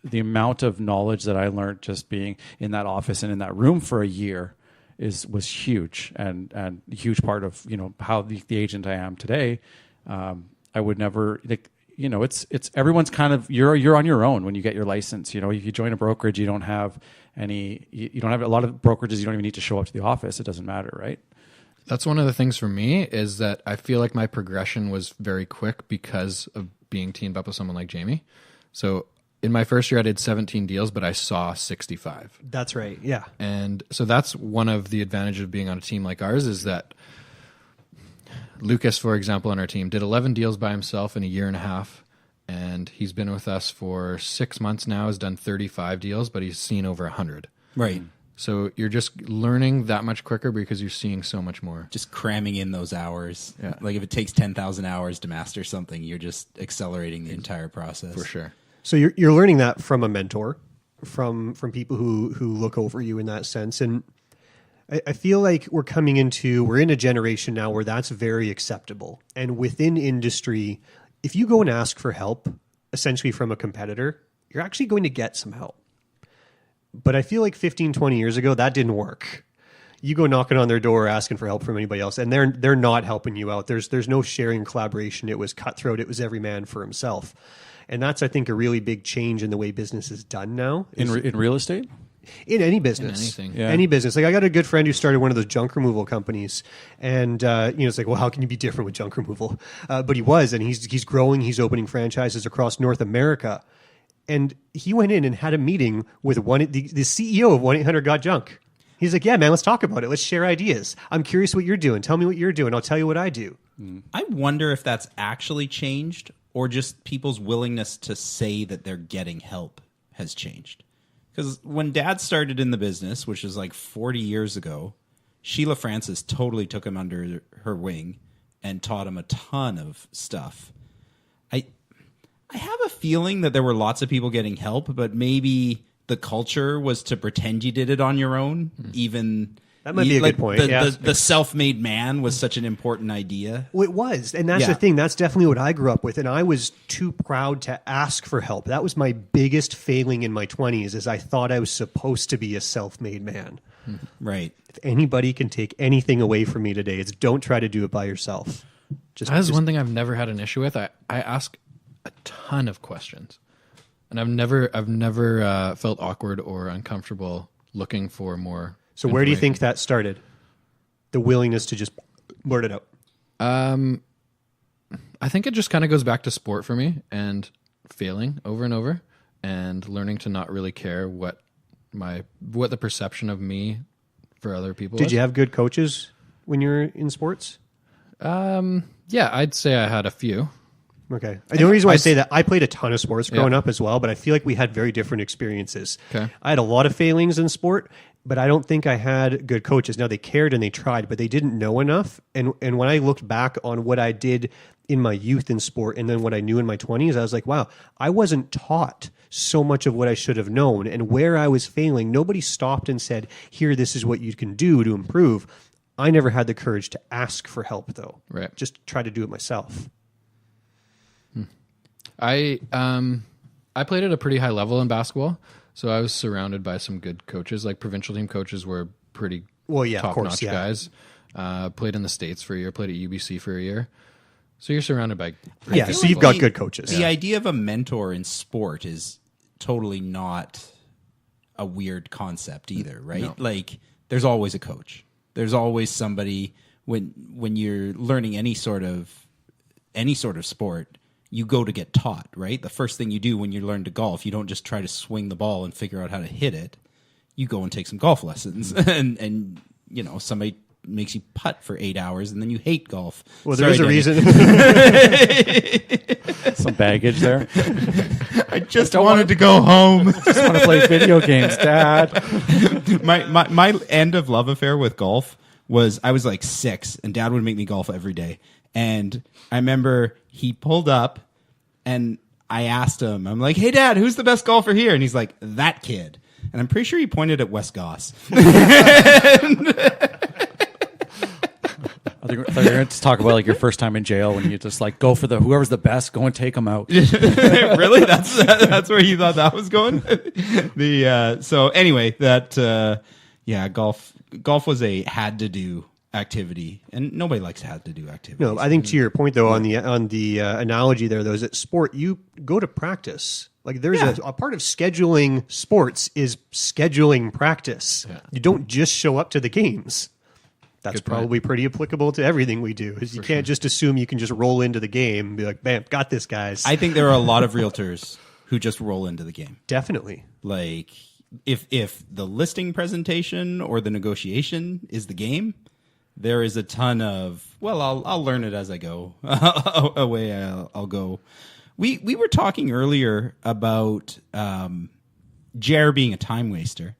Speaker 9: the amount of knowledge that I learned just being in that office and in that room for a year was huge, and a huge part of how the agent I am today. I would never it's everyone's kind of you're on your own when you get your license. If you join a brokerage, you don't have you don't have a lot of brokerages. You don't even need to show up to the office. It doesn't matter, right?
Speaker 11: That's one of the things for me is that I feel like my progression was very quick because of being teamed up with someone like Jamie. So in my first year, I did 17 deals, but I saw 65.
Speaker 10: That's right. Yeah.
Speaker 11: And so that's one of the advantages of being on a team like ours is that Lucas, for example, on our team, did 11 deals by himself in a year and a half, and he's been with us for 6 months now, has done 35 deals, but he's seen over 100.
Speaker 1: Right.
Speaker 11: So you're just learning that much quicker because you're seeing so much more.
Speaker 1: Just cramming in those hours.
Speaker 11: Yeah.
Speaker 1: Like if it takes 10,000 hours to master something, you're just accelerating the entire process.
Speaker 11: For sure.
Speaker 10: So you're learning that from a mentor, from people who look over you in that sense. And I feel like we're in a generation now where that's very acceptable. And within industry, if you go and ask for help, essentially from a competitor, you're actually going to get some help. But I feel like 15, 20 years ago, that didn't work. You go knocking on their door asking for help from anybody else, and they're not helping you out. There's no sharing collaboration. It was cutthroat. It was every man for himself. And that's, I think, a really big change in the way business is done now.
Speaker 9: In real estate?
Speaker 10: In any business.
Speaker 11: In anything.
Speaker 9: Yeah.
Speaker 10: Any business. Like I got a good friend who started one of those junk removal companies. And, it's like, well, how can you be different with junk removal? But he was, and he's growing. He's opening franchises across North America. And he went in and had a meeting with the CEO of 1-800-GOT-JUNK. He's like, yeah, man, let's talk about it. Let's share ideas. I'm curious what you're doing. Tell me what you're doing. I'll tell you what I do.
Speaker 1: I wonder if that's actually changed or just people's willingness to say that they're getting help has changed. Because when Dad started in the business, which was like 40 years ago, Sheila Francis totally took him under her wing and taught him a ton of stuff. I have a feeling that there were lots of people getting help, but maybe the culture was to pretend you did it on your own, even.
Speaker 10: That might be a good point.
Speaker 1: The self-made man was such an important idea.
Speaker 10: Well, it was. And that's the thing. That's definitely what I grew up with. And I was too proud to ask for help. That was my biggest failing in my 20s, is I thought I was supposed to be a self-made man.
Speaker 1: Right.
Speaker 10: If anybody can take anything away from me today, it's don't try to do it by yourself.
Speaker 11: That's one thing I've never had an issue with. I ask a ton of questions. And I've never felt awkward or uncomfortable looking for more.
Speaker 10: So where do you think that started? The willingness to just blurt it out.
Speaker 11: I think it just kind of goes back to sport for me and failing over and over and learning to not really care what the perception of me for other people
Speaker 10: Did
Speaker 11: was.
Speaker 10: you have good coaches when you were in sports?
Speaker 11: Yeah, I'd say I had a few.
Speaker 10: Okay. The only reason why I say that, I played a ton of sports growing up as well, but I feel like we had very different experiences.
Speaker 11: Okay.
Speaker 10: I had a lot of failings in sport, but I don't think I had good coaches. Now, they cared and they tried, but they didn't know enough. And when I looked back on what I did in my youth in sport and then what I knew in my 20s, I was like, wow, I wasn't taught so much of what I should have known. And where I was failing, nobody stopped and said, here, this is what you can do to improve. I never had the courage to ask for help, though.
Speaker 11: Right.
Speaker 10: Just try to do it myself.
Speaker 11: I played at a pretty high level in basketball, so I was surrounded by some good coaches. Like provincial team coaches were pretty top-notch guys. Played in the States for a year, played at UBC for a year. So you're surrounded by
Speaker 10: so you've got good coaches.
Speaker 1: The idea of a mentor in sport is totally not a weird concept either, right?
Speaker 11: No.
Speaker 1: Like there's always a coach. There's always somebody when you're learning any sort of sport. You go to get taught, right? The first thing you do when you learn to golf, you don't just try to swing the ball and figure out how to hit it. You go and take some golf lessons, and somebody makes you putt for 8 hours, and then you hate golf.
Speaker 10: Well, there is a reason.
Speaker 9: Some baggage there.
Speaker 1: I just wanted to go home.
Speaker 9: Just want to play video games, Dad.
Speaker 1: My end of love affair with golf was I was like 6, and Dad would make me golf every day. And I remember he pulled up and I asked him, I'm like, hey, Dad, who's the best golfer here? And he's like, that kid. And I'm pretty sure he pointed at Wes Goss.
Speaker 9: I thought you were going to talk about like your first time in jail when you just like go for whoever's the best, go and take them out.
Speaker 1: Really? That's where you thought that was going? So anyway, golf was a had to do activity, and nobody likes had to do activities.
Speaker 10: No, I think to your point though, on the analogy there, though, is that sport, you go to practice. Like there's a part of scheduling sports is scheduling practice. Yeah. You don't just show up to the games. That's probably pretty applicable to everything we do. Is you can't just assume you can just roll into the game and be like, bam, got this, guys.
Speaker 1: I think there are a lot of realtors who just roll into the game.
Speaker 10: Definitely.
Speaker 1: Like if the listing presentation or the negotiation is the game, there is a ton of, well, I'll learn it as I go. Away I'll go. We were talking earlier about Jer being a time waster.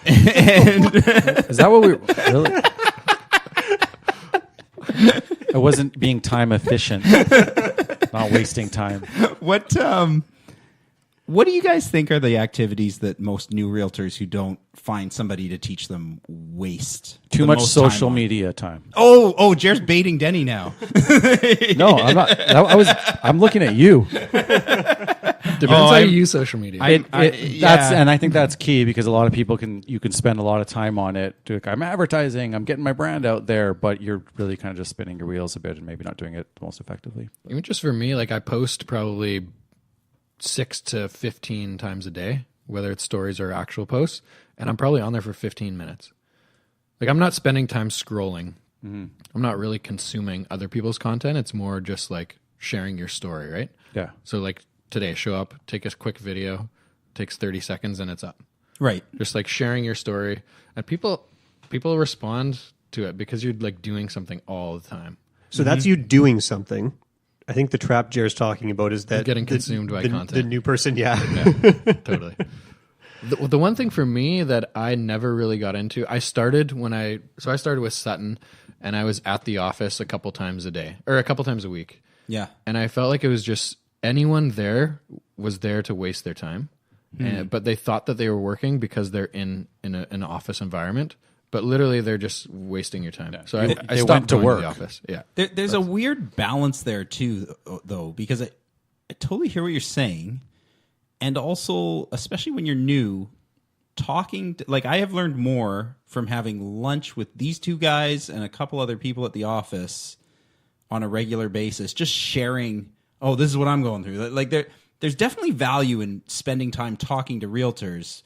Speaker 1: And
Speaker 9: is that what we really? It wasn't being time efficient, not wasting time.
Speaker 1: What do you guys think are the activities that most new realtors who don't find somebody to teach them waste?
Speaker 9: Too much social media time.
Speaker 1: Oh, Jer's baiting Denny now.
Speaker 9: No, I'm not. I'm looking at you.
Speaker 11: Depends how you use social media.
Speaker 9: And I think that's key because a lot of people you can spend a lot of time on it. I'm advertising, I'm getting my brand out there, but you're really kind of just spinning your wheels a bit and maybe not doing it the most effectively.
Speaker 11: Even just for me, like I post probably 6 to 15 times a day, whether it's stories or actual posts, and I'm probably on there for 15 minutes. Like I'm not spending time scrolling. Mm-hmm. I'm not really consuming other people's content. It's more just like sharing your story, right?
Speaker 9: Yeah.
Speaker 11: So like today, show up, take a quick video, takes 30 seconds and it's up.
Speaker 1: Right.
Speaker 11: Just like sharing your story, and people respond to it because you're like doing something all the time.
Speaker 10: So that's you doing something. I think the trap Jer's talking about is that
Speaker 11: you're getting consumed by content.
Speaker 10: The new person, yeah
Speaker 11: totally. The one thing for me that I never really got into, I started with Sutton, and I was at the office a couple times a day or a couple times a week.
Speaker 1: Yeah,
Speaker 11: and I felt like it was just anyone there was there to waste their time, but they thought that they were working because they're in an office environment. But literally, they're just wasting your time. So I stopped
Speaker 9: went to
Speaker 11: going
Speaker 9: work.
Speaker 11: to the office. Yeah,
Speaker 1: There's a weird balance there too, though, because I totally hear what you're saying, and also, especially when you're new, talking like I have learned more from having lunch with these two guys and a couple other people at the office on a regular basis, just sharing. Oh, this is what I'm going through. Like there's definitely value in spending time talking to realtors.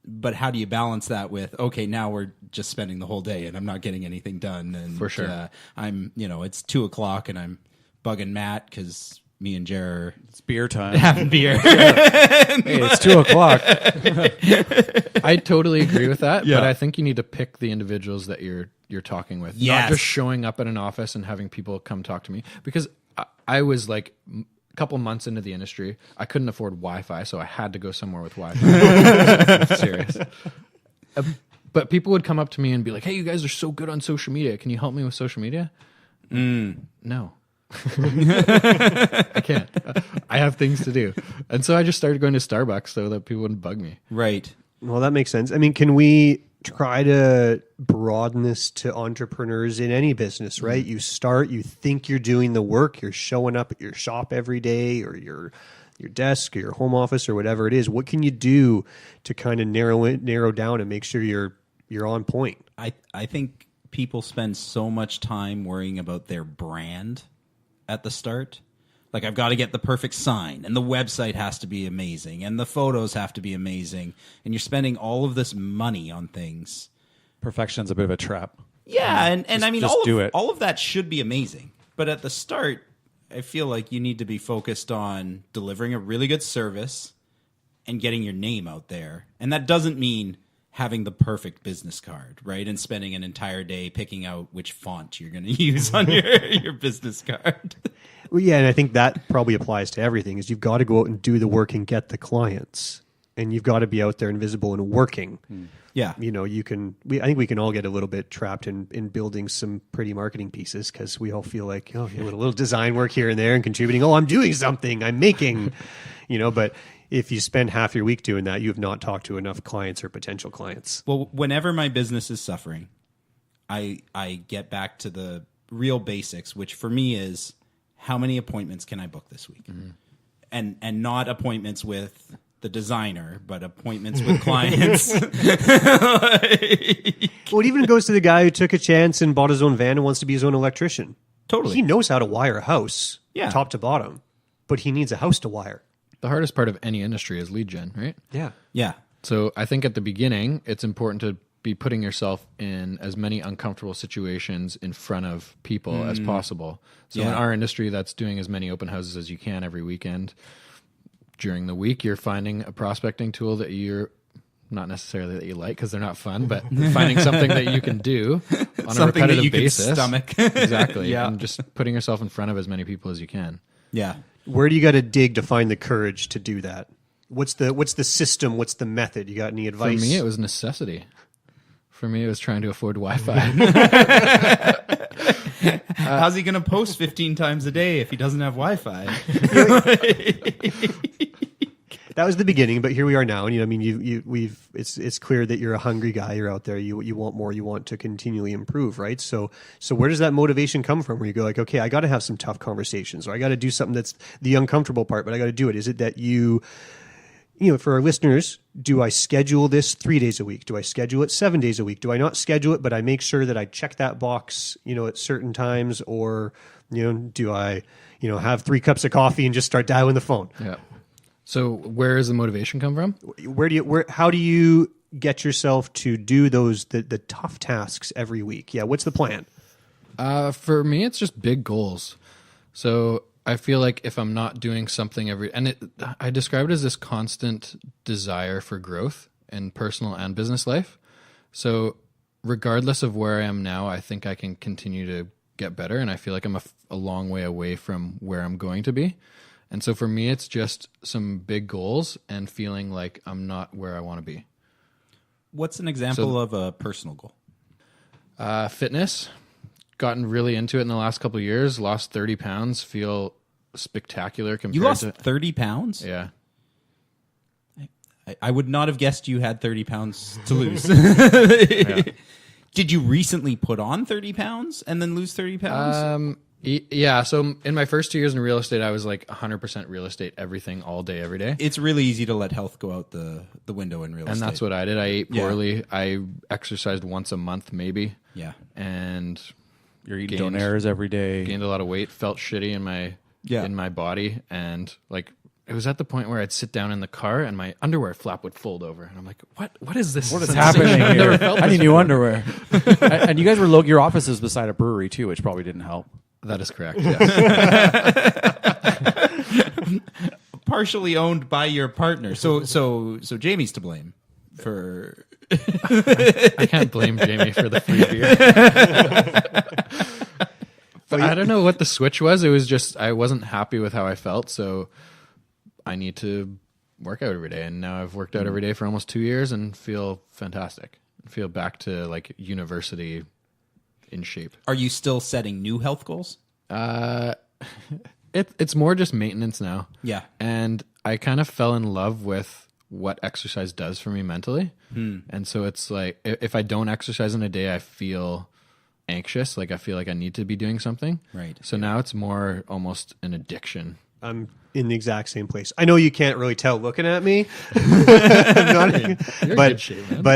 Speaker 1: But how do you balance that with, okay, now we're just spending the whole day and I'm not getting anything done. And
Speaker 11: for sure.
Speaker 1: It's 2:00 and I'm bugging Matt because me and Jer
Speaker 9: it's beer time.
Speaker 1: Having beer.
Speaker 9: Hey, it's 2:00.
Speaker 11: I totally agree with that.
Speaker 1: Yeah.
Speaker 11: But I think you need to pick the individuals that you're talking with.
Speaker 1: Yes.
Speaker 11: Not just showing up at an office and having people come talk to me. Because I was like couple months into the industry, I couldn't afford Wi-Fi, so I had to go somewhere with Wi-Fi. I'm serious. But people would come up to me and be like, "Hey, you guys are so good on social media. Can you help me with social media?" No. I can't. I have things to do. And so I just started going to Starbucks so that people wouldn't bug me.
Speaker 1: Right.
Speaker 10: Well, that makes sense. I mean, can we try to broaden this to entrepreneurs in any business, right? You start, you think you're doing the work, you're showing up at your shop every day or your desk or your home office or whatever it is. What can you do to kind of narrow down and make sure you're on point?
Speaker 1: I think people spend so much time worrying about their brand at the start. Like, I've got to get the perfect sign, and the website has to be amazing, and the photos have to be amazing, and you're spending all of this money on things.
Speaker 9: Perfection's a bit of a trap.
Speaker 1: Yeah, and I mean,
Speaker 9: just do it.
Speaker 1: All of that should be amazing. But at the start, I feel like you need to be focused on delivering a really good service and getting your name out there. And that doesn't mean having the perfect business card, right? And spending an entire day picking out which font you're going to use on your business card.
Speaker 10: Well, yeah, and I think that probably applies to everything, is you've got to go out and do the work and get the clients. And you've got to be out there and visible and working.
Speaker 1: Yeah.
Speaker 10: You know, I think we can all get a little bit trapped in building some pretty marketing pieces because we all feel like, oh, yeah, with a little design work here and there and contributing, oh, I'm doing something, I'm making, but if you spend half your week doing that, you have not talked to enough clients or potential clients.
Speaker 1: Well, whenever my business is suffering, I get back to the real basics, which for me is how many appointments can I book this week? Mm-hmm. And not appointments with the designer, but appointments with clients.
Speaker 10: Well, it even goes to the guy who took a chance and bought his own van and wants to be his own electrician.
Speaker 1: Totally.
Speaker 10: He knows how to wire a house,
Speaker 1: yeah,
Speaker 10: top to bottom, but he needs a house to wire.
Speaker 11: The hardest part of any industry is lead gen, right?
Speaker 10: Yeah.
Speaker 1: Yeah.
Speaker 11: So I think at the beginning, it's important to be putting yourself in as many uncomfortable situations in front of people as possible. So in our industry, that's doing as many open houses as you can every weekend. During the week, you're finding a prospecting tool that you're not necessarily that you like because they're not fun, but finding something that you can do on a repetitive basis.
Speaker 1: Stomach.
Speaker 11: Exactly.
Speaker 1: Yeah.
Speaker 11: And just putting yourself in front of as many people as you can.
Speaker 1: Yeah.
Speaker 10: Where do you got to dig to find the courage to do that? What's the system? What's the method? You got any advice?
Speaker 11: For me, it was necessity. For me, it was trying to afford Wi-Fi.
Speaker 1: How's he going to post 15 times a day if he doesn't have Wi-Fi?
Speaker 10: That was the beginning, but here we are now, and it's clear that you're a hungry guy. You're out there. You want more. You want to continually improve, right? So where does that motivation come from? Where you go like, okay, I got to have some tough conversations, or I got to do something that's the uncomfortable part, but I got to do it. Is it that for our listeners, do I schedule this 3 days a week? Do I schedule it 7 days a week? Do I not schedule it, but I make sure that I check that box, at certain times, or do I, have 3 cups of coffee and just start dialing the phone?
Speaker 11: Yeah. So where does the motivation come from?
Speaker 10: How do you get yourself to do the tough tasks every week? Yeah. What's the plan?
Speaker 11: For me, it's just big goals. So I feel like if I'm not doing something I describe it as this constant desire for growth in personal and business life. So regardless of where I am now, I think I can continue to get better. And I feel like I'm a long way away from where I'm going to be. And so for me, it's just some big goals and feeling like I'm not where I want to be.
Speaker 1: What's an example of a personal goal?
Speaker 11: Fitness. Gotten really into it in the last couple of years. Lost 30 pounds. Feel spectacular compared to...
Speaker 1: You lost 30 pounds?
Speaker 11: Yeah.
Speaker 1: I would not have guessed you had 30 pounds to lose. Did you recently put on 30 pounds and then lose 30 pounds?
Speaker 11: Yeah. So in my first 2 years in real estate, I was like 100% real estate, everything, all day, every day.
Speaker 1: It's really easy to let health go out the window in real estate.
Speaker 11: And that's what I did. I ate poorly. I exercised once a month, maybe.
Speaker 1: Yeah.
Speaker 11: And
Speaker 9: you're eating donaires every day.
Speaker 11: Gained a lot of weight. Felt shitty in my body, and like it was at the point where I'd sit down in the car and my underwear flap would fold over, and I'm like, "What is this?
Speaker 9: What is happening here? I need new underwear." And you guys were your office is beside a brewery too, which probably didn't help.
Speaker 11: That is correct. Yes.
Speaker 1: Partially owned by your partner, so Jamie's to blame for.
Speaker 11: I can't blame Jamie for the free beer. But I don't know what the switch was. It was just I wasn't happy with how I felt, so I need to work out every day. And now I've worked out every day for almost 2 years and feel fantastic. I feel back to like university in shape.
Speaker 1: Are you still setting new health goals?
Speaker 11: It's more just maintenance now.
Speaker 1: Yeah.
Speaker 11: And I kind of fell in love with what exercise does for me mentally. And so it's like if I don't exercise in a day, I feel anxious, like I feel like I need to be doing something.
Speaker 1: Right.
Speaker 11: So now it's more almost an addiction.
Speaker 10: I'm in the exact same place. I know you can't really tell looking at me, but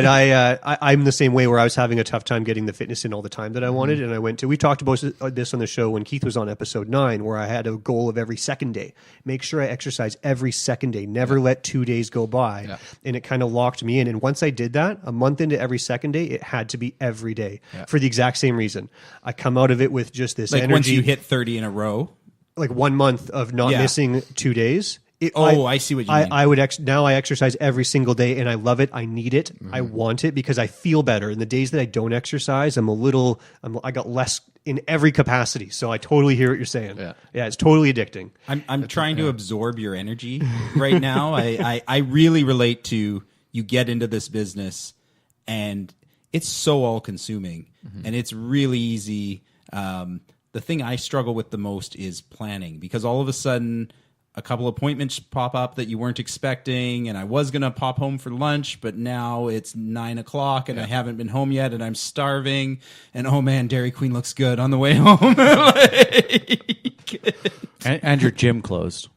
Speaker 10: I'm the same way where I was having a tough time getting the fitness in all the time that I wanted. And I went to, we talked about this on the show when Keith was on episode 9, where I had a goal of every second day, make sure I exercise every second day, never let 2 days go by. Yeah. And it kind of locked me in. And once I did that, a month into every second day, it had to be every day for the exact same reason. I come out of it with just this energy.
Speaker 1: Once you hit 30 in a row?
Speaker 10: Like 1 month of not missing 2 days.
Speaker 1: I see what you mean.
Speaker 10: I would now I exercise every single day, and I love it. I need it. I want it because I feel better. And the days that I don't exercise, I got less in every capacity. So I totally hear what you're saying. Yeah, it's totally addicting.
Speaker 1: I'm trying to absorb your energy right now. I really relate to you get into this business, and it's so all consuming, and it's really easy. The thing I struggle with the most is planning, because all of a sudden a couple appointments pop up that you weren't expecting, and I was going to pop home for lunch, but now it's 9 o'clock and I haven't been home yet and I'm starving, and oh man, Dairy Queen looks good on the way home.
Speaker 9: and your gym closed.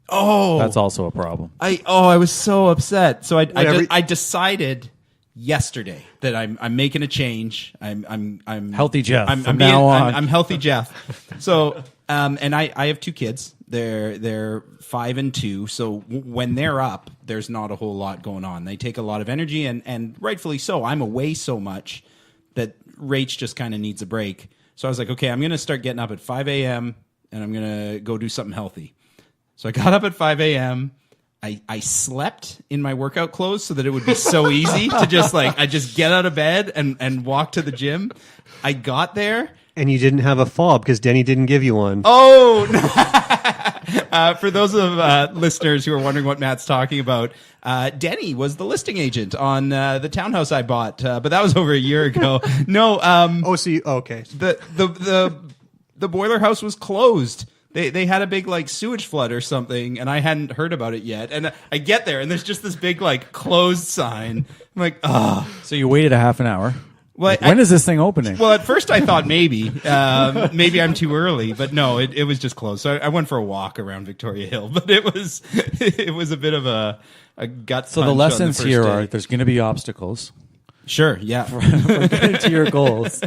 Speaker 1: Oh,
Speaker 9: that's also a problem.
Speaker 1: I was so upset. So I decided yesterday that I'm making a change. I'm
Speaker 9: healthy Geoff.
Speaker 1: I'm
Speaker 9: now on.
Speaker 1: I'm healthy Geoff. So and I have 2 kids. They're 5 and 2. So when they're up, there's not a whole lot going on. They take a lot of energy, and rightfully so. I'm away so much that Rach just kind of needs a break. So I was like, okay, I'm going to start getting up at 5 a.m. and I'm going to go do something healthy. So I got up at 5 a.m. I slept in my workout clothes so that it would be so easy to I just get out of bed and walk to the gym. I got there.
Speaker 10: And you didn't have a fob because Denny didn't give you one.
Speaker 1: Oh, no. For those of listeners who are wondering what Matt's talking about, Denny was the listing agent on the townhouse I bought, but that was over a year ago. No.
Speaker 10: Okay.
Speaker 1: The boiler house was closed. They had a big sewage flood or something, and I hadn't heard about it yet. And I get there, and there's just this big closed sign. I'm like, oh.
Speaker 9: So you waited a half an hour.
Speaker 1: Well,
Speaker 9: when is this thing opening?
Speaker 1: Well, at first I thought maybe I'm too early, but no, it was just closed. So I went for a walk around Victoria Hill, but it was a bit of a gut.
Speaker 9: So the lessons here are there's going to be obstacles.
Speaker 1: Sure, yeah,
Speaker 9: for getting to your goals.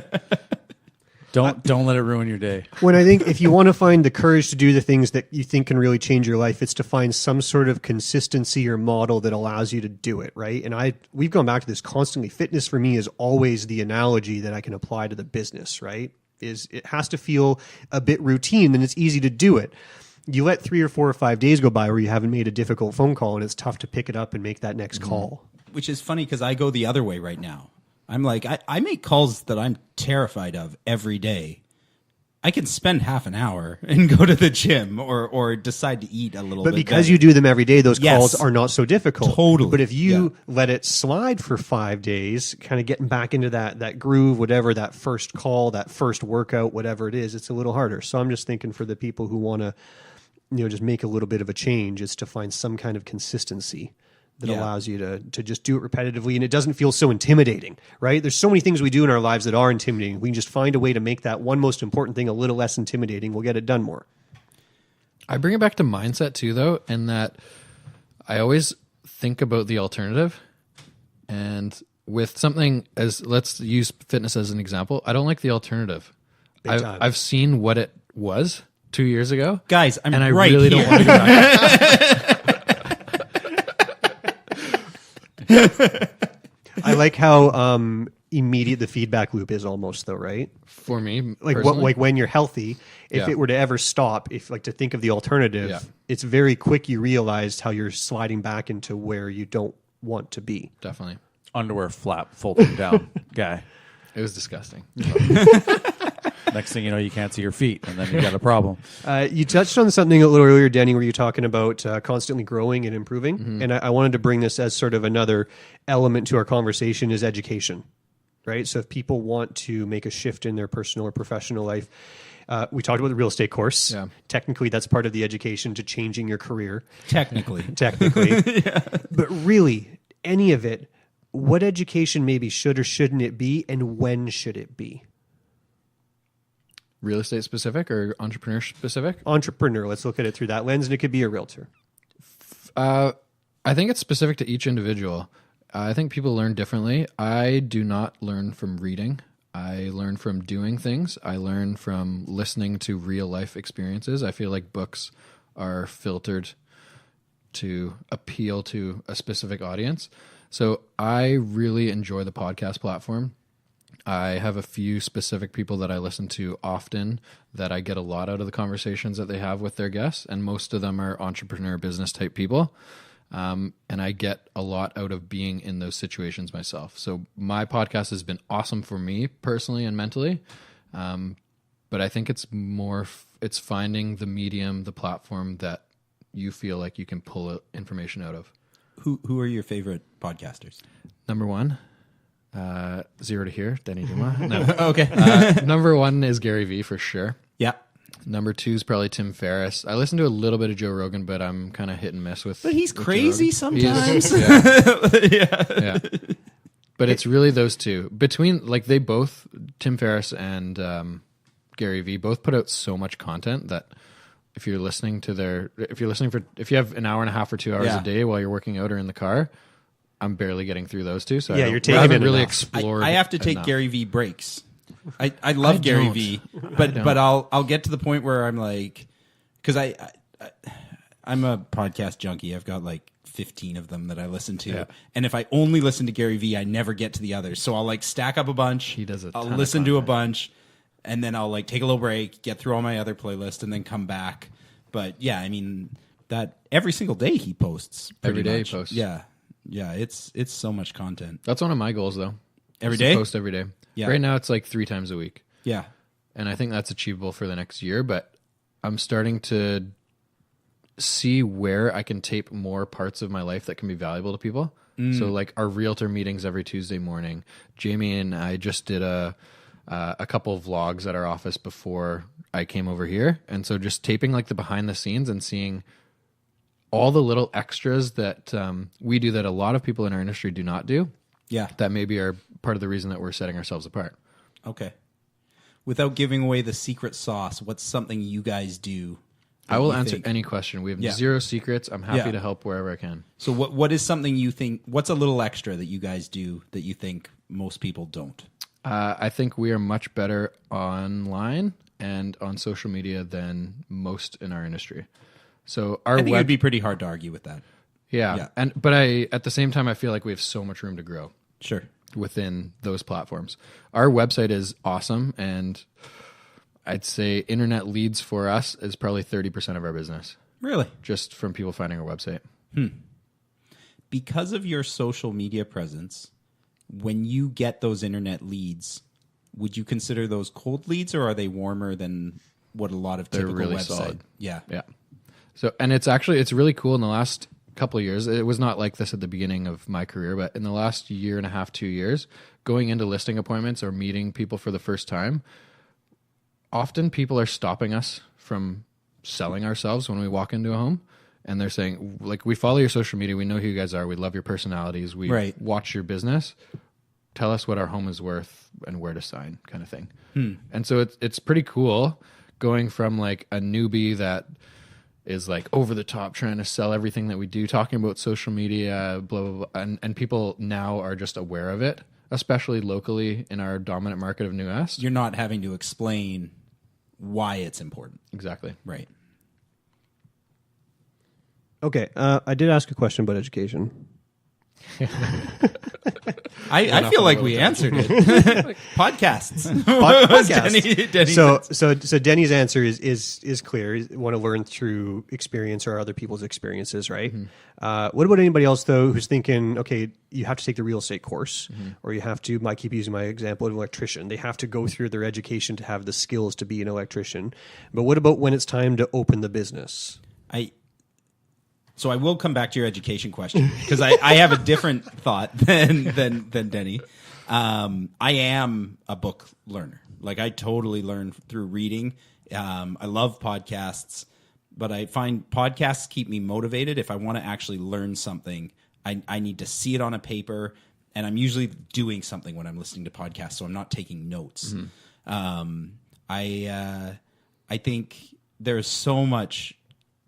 Speaker 9: Don't let it ruin your day.
Speaker 10: When I think if you want to find the courage to do the things that you think can really change your life, it's to find some sort of consistency or model that allows you to do it, right? And we've gone back to this constantly. Fitness for me is always the analogy that I can apply to the business, right? It has to feel a bit routine, then it's easy to do it. You let 3 or 4 or 5 days go by where you haven't made a difficult phone call, and it's tough to pick it up and make that next call.
Speaker 1: Which is funny because I go the other way right now. I'm like, I make calls that I'm terrified of every day. I can spend half an hour and go to the gym or decide to eat a little bit.
Speaker 10: But because
Speaker 1: better.
Speaker 10: You do them every day, those calls are not so difficult.
Speaker 1: Totally.
Speaker 10: But if you let it slide for 5 days, kind of getting back into that groove, whatever, that first call, that first workout, whatever it is, it's a little harder. So I'm just thinking for the people who want to, just make a little bit of a change, it's to find some kind of consistency that allows you to just do it repetitively, and it doesn't feel so intimidating, right? There's so many things we do in our lives that are intimidating. We can just find a way to make that one most important thing a little less intimidating. We'll get it done more.
Speaker 11: I bring it back to mindset too, though, in that I always think about the alternative. And with something as, let's use fitness as an example, I don't like the alternative. I've seen what it was 2 years ago.
Speaker 1: Guys,
Speaker 11: and I really don't want to go back.
Speaker 10: I like how immediate the feedback loop is almost, though, right?
Speaker 11: For me,
Speaker 10: like when you're healthy, if it were to ever stop, if like to think of the alternative, it's very quick. You realize how you're sliding back into where you don't want to be.
Speaker 11: Definitely.
Speaker 9: Underwear flap folding down guy.
Speaker 11: It was disgusting.
Speaker 9: Next thing you know, you can't see your feet, and then you got a problem.
Speaker 10: You touched on something a little earlier, Denny, where you're talking about constantly growing and improving.
Speaker 11: Mm-hmm.
Speaker 10: And I wanted to bring this as sort of another element to our conversation is education, right? So if people want to make a shift in their personal or professional life, we talked about the real estate course.
Speaker 11: Yeah.
Speaker 10: Technically, that's part of the education to changing your career.
Speaker 1: Technically.
Speaker 10: But really, any of it, what education maybe should or shouldn't it be, and when should it be?
Speaker 11: Real estate specific or entrepreneur specific?
Speaker 10: Entrepreneur. Let's look at it through that lens, and it could be a realtor.
Speaker 11: I think it's specific to each individual. I think people learn differently. I do not learn from reading. I learn from doing things. I learn from listening to real life experiences. I feel like books are filtered to appeal to a specific audience. So I really enjoy the podcast platform. I have a few specific people that I listen to often that I get a lot out of the conversations that they have with their guests, and most of them are entrepreneur business type people. And I get a lot out of being in those situations myself. So my podcast has been awesome for me personally and mentally. But I think it's it's finding the medium, the platform that you feel like you can pull information out of.
Speaker 1: Who are your favorite podcasters?
Speaker 11: Number one, Zero to Here, Denny Dumas. No.
Speaker 1: Okay.
Speaker 11: Number one is Gary Vee for sure.
Speaker 1: Yeah.
Speaker 11: Number two is probably Tim Ferriss. I listen to a little bit of Joe Rogan, but I'm kind of hit and miss with.
Speaker 1: But he's
Speaker 11: with
Speaker 1: crazy sometimes.
Speaker 11: Yeah. But it's really those two. Between they both, Tim Ferriss and Gary Vee, both put out so much content that if you have an hour and a half or 2 hours a day while you're working out or in the car, I'm barely getting through those two. So
Speaker 10: you're taking
Speaker 11: I haven't
Speaker 10: it
Speaker 11: really
Speaker 10: enough.
Speaker 11: explored.
Speaker 1: I have to take
Speaker 11: enough.
Speaker 1: Gary Vee breaks. I love Gary Vee, but I'll get to the point where I'm like, because I'm a podcast junkie. I've got like 15 of them that I listen to, and if I only listen to Gary Vee, I never get to the others. So I'll stack up a bunch.
Speaker 11: He does it.
Speaker 1: I'll listen to a bunch, and then I'll take a little break, get through all my other playlists, and then come back. But yeah, I mean that every single day he posts.
Speaker 11: Every day
Speaker 1: much.
Speaker 11: he posts.
Speaker 1: Yeah, it's so much content.
Speaker 11: That's one of my goals, though.
Speaker 1: Every day,
Speaker 11: post every day.
Speaker 1: Yeah.
Speaker 11: Right now, it's 3 times a week.
Speaker 1: Yeah,
Speaker 11: and I think that's achievable for the next year. But I'm starting to see where I can tape more parts of my life that can be valuable to people. So our realtor meetings every Tuesday morning. Jamie and I just did a couple of vlogs at our office before I came over here. And so just taping the behind the scenes and seeing all the little extras that we do that a lot of people in our industry do not do.
Speaker 1: Yeah.
Speaker 11: That maybe are part of the reason that we're setting ourselves apart.
Speaker 1: Okay. Without giving away the secret sauce, what's something you guys do?
Speaker 11: I will answer any question. We have zero secrets. I'm happy to help wherever I can.
Speaker 1: So what is something you think, what's a little extra that you guys do that you think most people don't?
Speaker 11: I think we are much better online and on social media than most in our industry. So
Speaker 1: I think it would be pretty hard to argue with that.
Speaker 11: Yeah. But at the same time, I feel like we have so much room to grow.
Speaker 1: Sure.
Speaker 11: Within those platforms. Our website is awesome, and I'd say internet leads for us is probably 30% of our business.
Speaker 1: Really?
Speaker 11: Just from people finding our website.
Speaker 1: Because of your social media presence, when you get those internet leads, would you consider those cold leads, or are they warmer than what a lot of typical
Speaker 11: really
Speaker 1: website?
Speaker 11: solid.
Speaker 1: Yeah.
Speaker 11: So, and it's really cool in the last couple of years. It was not like this at the beginning of my career, but in the last year and a half, 2 years, going into listing appointments or meeting people for the first time, often people are stopping us from selling ourselves when we walk into a home. and they're saying, like, we follow your social media, we know who you guys are, we love your personalities, we watch your business. Tell us what our home is worth and where to sign, kind of thing. And so it's pretty cool going from like a newbie that is like over the top trying to sell everything that we do, talking about social media, blah, blah, blah. And people now are just aware of it, especially locally in our dominant market of New West.
Speaker 1: You're not having to explain why it's important.
Speaker 11: Exactly.
Speaker 1: Right.
Speaker 10: Okay. I did ask a question about education.
Speaker 1: I feel like we answered it. Podcasts.
Speaker 10: So Denny's answer is clear. You want to learn through experience or other people's experiences, right? What about anybody else though who's thinking, okay, you have to take the real estate course, or you have to. I keep using my example of an electrician. They have to go through their education to have the skills to be an electrician. But what about when it's time to open the business?
Speaker 1: So I will come back to your education question because I have a different thought than Denny. I am a book learner. Like I totally learn through reading. I love podcasts, but I find podcasts keep me motivated. If I want to actually learn something, I need to see it on a paper, and I'm usually doing something when I'm listening to podcasts, so I'm not taking notes. I think there's so much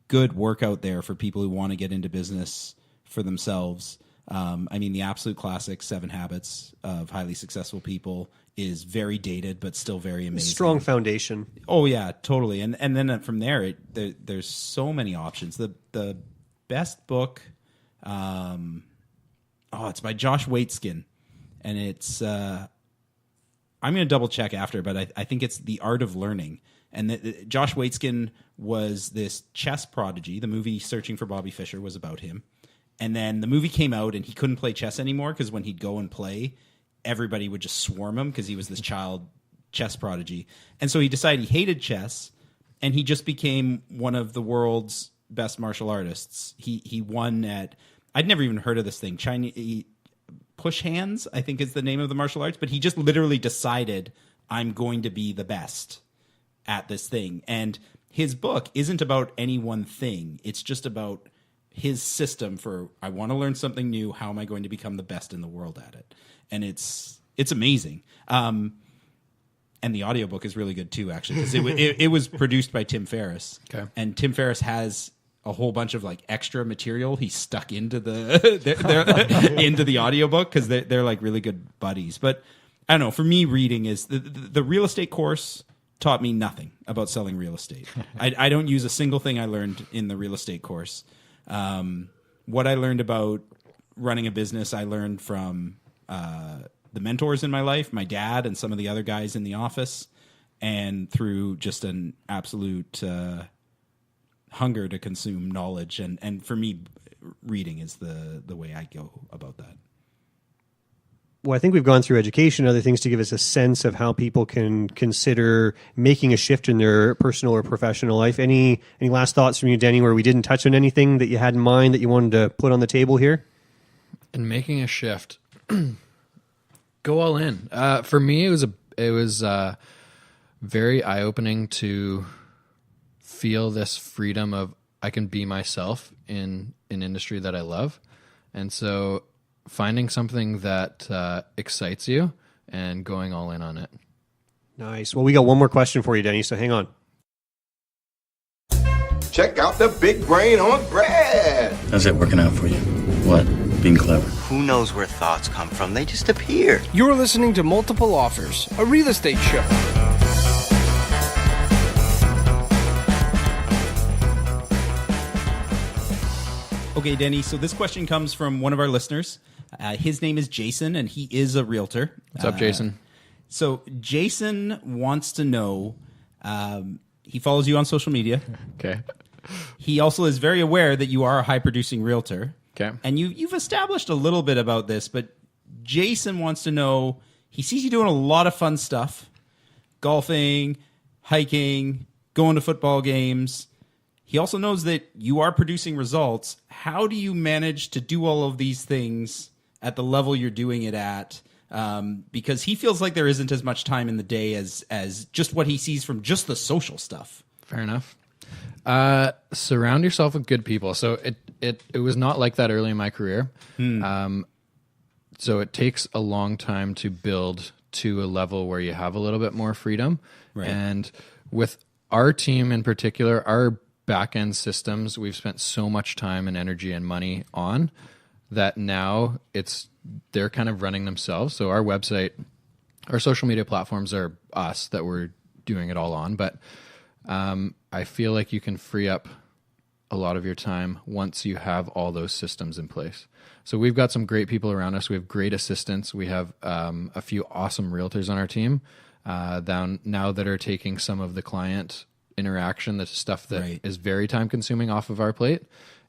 Speaker 1: good work out there for people who want to get into business for themselves. I mean, the absolute classic 7 Habits of Highly Successful People is very dated, but still very amazing.
Speaker 10: Strong foundation.
Speaker 1: Oh yeah, totally. And then from there, there's so many options. The best book, it's by Josh Waitzkin, and it's I'm going to double check after, but I think it's The Art of Learning. And Josh Waitzkin was this chess prodigy. The movie Searching for Bobby Fischer was about him. And then the movie came out and he couldn't play chess anymore because when he'd go and play, everybody would just swarm him because he was this child chess prodigy. And so he decided he hated chess and he just became one of the world's best martial artists. He won at, I'd never even heard of this thing, Chinese push hands, I think is the name of the martial arts, but he just literally decided, I'm going to be the best at this thing. And his book isn't about any one thing. It's just about his system for, I want to learn something new. How am I going to become the best in the world at it? And it's amazing. And the audiobook is really good too, actually, because it was produced by Tim Ferriss. Okay. And Tim Ferriss has a whole bunch of like extra material he stuck into the into the audiobook because they're like really good buddies. But I don't know, for me, reading is the real estate course taught me nothing about selling real estate. I don't use a single thing I learned in the real estate course. What I learned about running a business, I learned from the mentors in my life, my dad and some of the other guys in the office, and through just an absolute hunger to consume knowledge. And for me, reading is the way I go about that.
Speaker 10: Well, I think we've gone through education, other things to give us a sense of how people can consider making a shift in their personal or professional life. Any last thoughts from you, Denny, where we didn't touch on anything that you had in mind that you wanted to put on the table here?
Speaker 11: In making a shift, go all in. For me, it was very eye-opening to feel this freedom of I can be myself in an industry that I love. And so finding something that excites you and going all in on it.
Speaker 10: Nice. Well, we got one more question for you, Denny, so hang on.
Speaker 16: Check out the big brain on Brad.
Speaker 18: How's that working out for you? What? Being clever?
Speaker 19: Who knows where thoughts come from? They just appear.
Speaker 8: You're listening to Multiple Offers, a real estate show.
Speaker 1: Okay, Denny, so this question comes from one of our listeners. His name is Jason, and he is a realtor.
Speaker 11: What's up, Jason?
Speaker 1: So Jason wants to know, he follows you on social media.
Speaker 11: Okay.
Speaker 1: He also is very aware that you are a high-producing realtor.
Speaker 11: Okay.
Speaker 1: And you've established a little bit about this, but Jason wants to know, he sees you doing a lot of fun stuff, golfing, hiking, going to football games. He also knows that you are producing results. How do you manage to do all of these things at the level you're doing it at? Because he feels like there isn't as much time in the day as just what he sees from just the social stuff.
Speaker 11: Fair enough. Surround yourself with good people. So it was not like that early in my career. So it takes a long time to build to a level where you have a little bit more freedom.
Speaker 1: Right.
Speaker 11: And with our team in particular, our back-end systems, we've spent so much time and energy and money on that now they're kind of running themselves. So our website, our social media platforms are us that we're doing it all on. But I feel like you can free up a lot of your time once you have all those systems in place. So we've got some great people around us. We have great assistants. We have a few awesome realtors on our team now that are taking some of the client interaction, the stuff that is very time consuming off of our plate.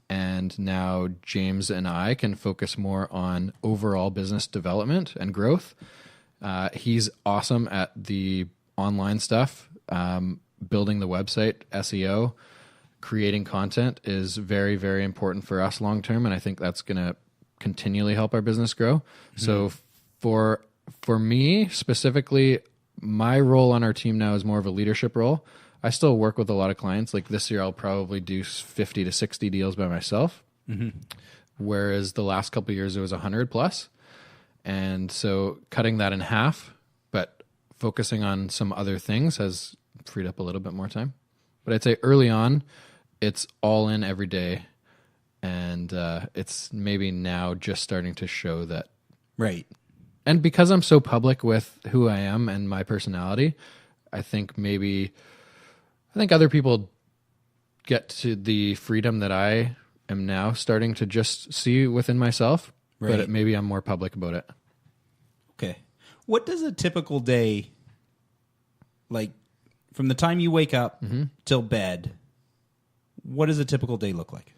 Speaker 11: And now James and I can focus more on overall business development and growth. He's awesome at the online stuff, building the website, SEO, creating content is very, very important for us long term, and I think that's going to continually help our business grow. So for me specifically, my role on our team now is more of a leadership role. I still work with a lot of clients. Like this year, I'll probably do 50 to 60 deals by myself, whereas the last couple of years it was 100 plus. And so cutting that in half, but focusing on some other things has freed up a little bit more time. But I'd say early on, it's all in every day. And it's maybe now just starting to show that.
Speaker 1: Right.
Speaker 11: And because I'm so public with who I am and my personality, I think other people get to the freedom that I am now starting to just see within myself.
Speaker 1: Right.
Speaker 11: But maybe I'm more public about it.
Speaker 1: Okay. What does a typical day, like from the time you wake up till bed, what does a typical day look like?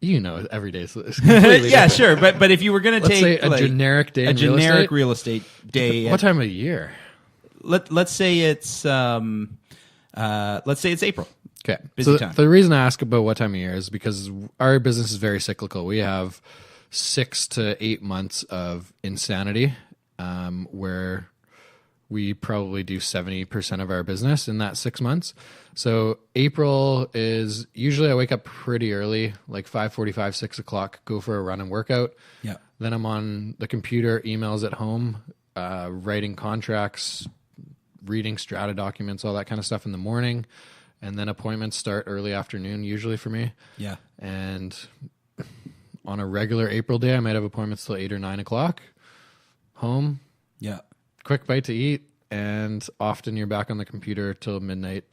Speaker 11: You know, every day is completely
Speaker 1: yeah,
Speaker 11: different.
Speaker 1: sure. But if you were going to take
Speaker 11: say a generic day,
Speaker 1: a generic real estate day,
Speaker 11: what time of year?
Speaker 1: Let's say it's April.
Speaker 11: Okay.
Speaker 1: Busy time.
Speaker 11: The reason I ask about what time of year is because our business is very cyclical. We have 6 to 8 months of insanity, where we probably do 70% of our business in that 6 months. So April is usually I wake up pretty early, like 5:45, 6 o'clock, go for a run and workout.
Speaker 1: Yeah.
Speaker 11: Then I'm on the computer, emails at home, writing contracts, reading strata documents, all that kind of stuff in the morning. And then appointments start early afternoon, usually for me.
Speaker 1: Yeah.
Speaker 11: And on a regular April day, I might have appointments till 8 or 9 o'clock. Home.
Speaker 1: Yeah.
Speaker 11: Quick bite to eat. And often you're back on the computer till midnight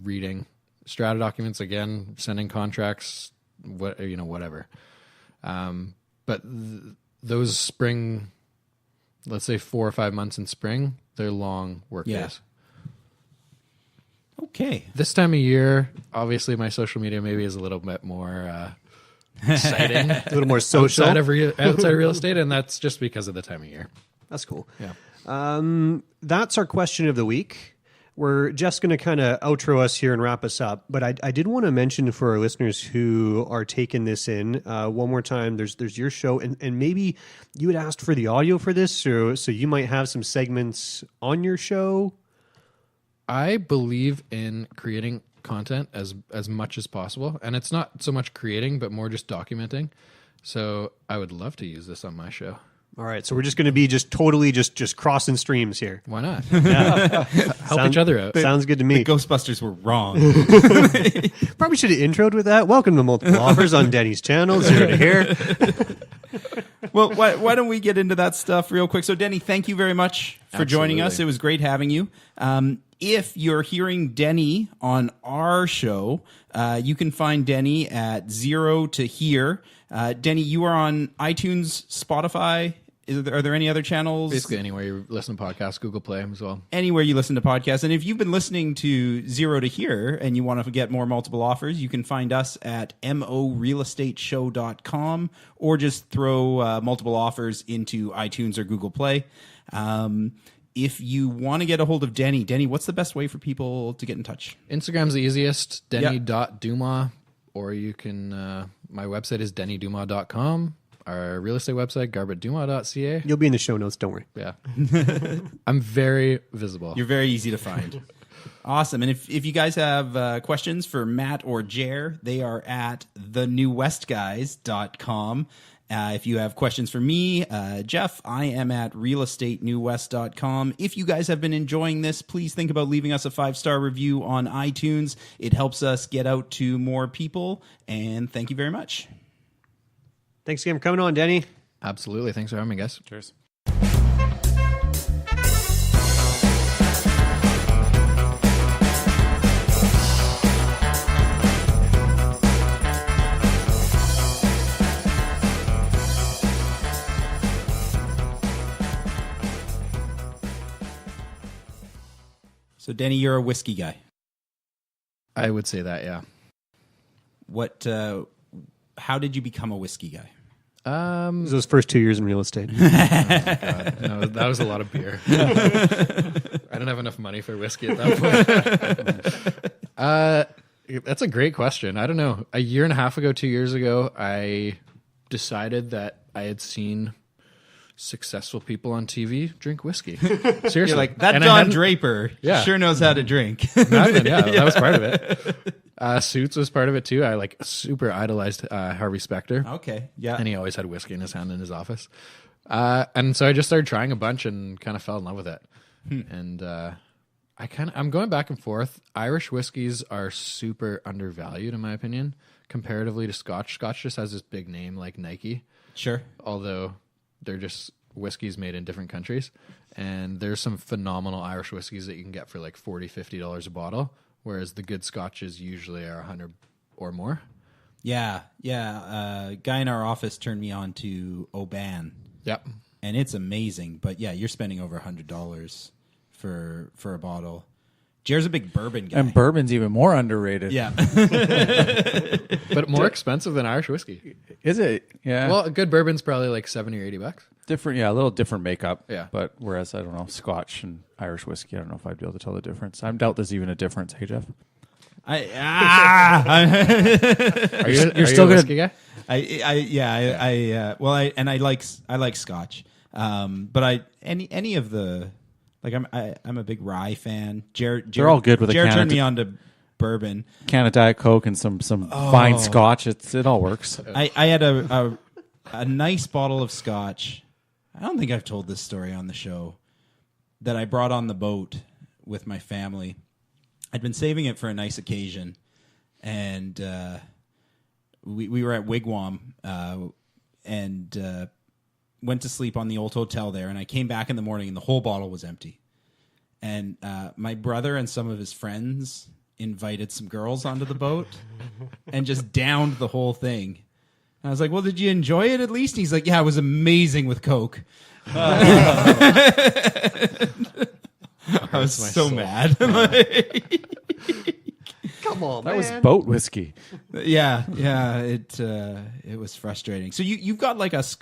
Speaker 11: reading strata documents again, sending contracts, whatever. But those spring, let's say 4 or 5 months in spring, they're long work days.
Speaker 1: Okay.
Speaker 11: This time of year, obviously my social media maybe is a little bit more exciting.
Speaker 10: A little more social.
Speaker 11: Outside real estate, and that's just because of the time of year.
Speaker 10: That's cool.
Speaker 11: Yeah.
Speaker 10: That's our question of the week. We're just going to kind of outro us here and wrap us up. But I did want to mention for our listeners who are taking this in one more time, there's your show. And maybe you had asked for the audio for this, so you might have some segments on your show.
Speaker 11: I believe in creating content as much as possible. And it's not so much creating, but more just documenting. So I would love to use this on my show.
Speaker 10: All right, so we're just going to be totally crossing streams here.
Speaker 11: Why not?
Speaker 10: Yeah.
Speaker 11: Help each other out.
Speaker 10: Sounds good to me.
Speaker 1: The Ghostbusters were wrong.
Speaker 10: Probably should have introed with that. Welcome to Multiple Offers on Denny's channel, 0 to here.
Speaker 1: Well, why don't we get into that stuff real quick? So, Denny, thank you very much for joining us. It was great having you. If you're hearing Denny on our show, you can find Denny at 0 to here. Denny, you are on iTunes, Spotify. Are there any other channels?
Speaker 11: Basically anywhere you listen to podcasts, Google Play as well.
Speaker 1: Anywhere you listen to podcasts. And if you've been listening to 0 to here and you want to get more multiple offers, you can find us at morealestateshow.com or just throw multiple offers into iTunes or Google Play. If you want to get a hold of Denny, what's the best way for people to get in touch?
Speaker 11: Instagram's the easiest, denny.dumas, or you can, my website is dennydumas.com. Our real estate website, garbettdumas.ca.
Speaker 10: You'll be in the show notes, don't worry.
Speaker 11: Yeah. I'm very visible.
Speaker 1: You're very easy to find. Awesome. And if you guys have questions for Matt or Jer, they are at thenewwestguys.com. If you have questions for me, Geoff, I am at realestatennewwest.com. If you guys have been enjoying this, please think about leaving us a 5-star review on iTunes. It helps us get out to more people. And thank you very much.
Speaker 10: Thanks again for coming on, Denny.
Speaker 11: Absolutely. Thanks for having me, guys.
Speaker 9: Cheers.
Speaker 1: So, Denny, you're a whiskey guy.
Speaker 11: I would say that, yeah.
Speaker 1: What? How did you become a whiskey guy?
Speaker 10: It was those first 2 years in real estate.
Speaker 11: Oh, God. No, that was a lot of beer. I didn't have enough money for whiskey at that point. That's a great question. I don't know. A year and a half ago, 2 years ago, I decided that I had seen successful people on TV drink whiskey. Seriously.
Speaker 1: You're like, that
Speaker 11: And
Speaker 1: Don Draper
Speaker 11: Yeah.
Speaker 1: sure knows how to drink.
Speaker 11: Imagine, yeah, that was part of it. Suits was part of it too. I super idolized Harvey Specter.
Speaker 1: Okay, yeah.
Speaker 11: And he always had whiskey in his hand in his office. And so I just started trying a bunch and kind of fell in love with it. And I'm going back and forth. Irish whiskeys are super undervalued in my opinion, comparatively to Scotch. Scotch just has this big name like Nike.
Speaker 1: Sure.
Speaker 11: Although they're just whiskeys made in different countries. And there's some phenomenal Irish whiskeys that you can get for like $40, $50 a bottle, whereas the good Scotches usually are 100 or more.
Speaker 1: Yeah. A guy in our office turned me on to Oban.
Speaker 11: Yep.
Speaker 1: And it's amazing. But yeah, you're spending over $100 for a bottle. Jer's a big bourbon guy.
Speaker 9: And bourbon's even more underrated.
Speaker 1: Yeah.
Speaker 11: But more expensive than Irish whiskey.
Speaker 9: Is it? Yeah.
Speaker 11: Well, a good bourbon's probably like $70 or $80.
Speaker 9: Different, yeah, a little different makeup.
Speaker 11: Yeah.
Speaker 9: But whereas, I don't know, Scotch and Irish whiskey, I don't know if I'd be able to tell the difference. I doubt there's even a difference. Hey, Geoff?
Speaker 11: Are you still a whiskey guy?
Speaker 1: I like Scotch. But any of the, like, I'm a big rye fan.
Speaker 9: They're all good with a
Speaker 1: Jared
Speaker 9: can
Speaker 1: turned
Speaker 9: of
Speaker 1: me on to bourbon.
Speaker 9: Can of Diet Coke and some fine Scotch. It all works.
Speaker 1: I had a nice bottle of Scotch. I don't think I've told this story on the show, that I brought on the boat with my family. I'd been saving it for a nice occasion, and we were at Wigwam and went to sleep on the old hotel there, and I came back in the morning and the whole bottle was empty. And my brother and some of his friends invited some girls onto the boat and just downed the whole thing. I was like, well, did you enjoy it at least? He's like, yeah, it was amazing with Coke. I was so mad.
Speaker 10: Come on,
Speaker 9: that
Speaker 10: man.
Speaker 9: was boat whiskey.
Speaker 1: Yeah, it was frustrating. So you've got like is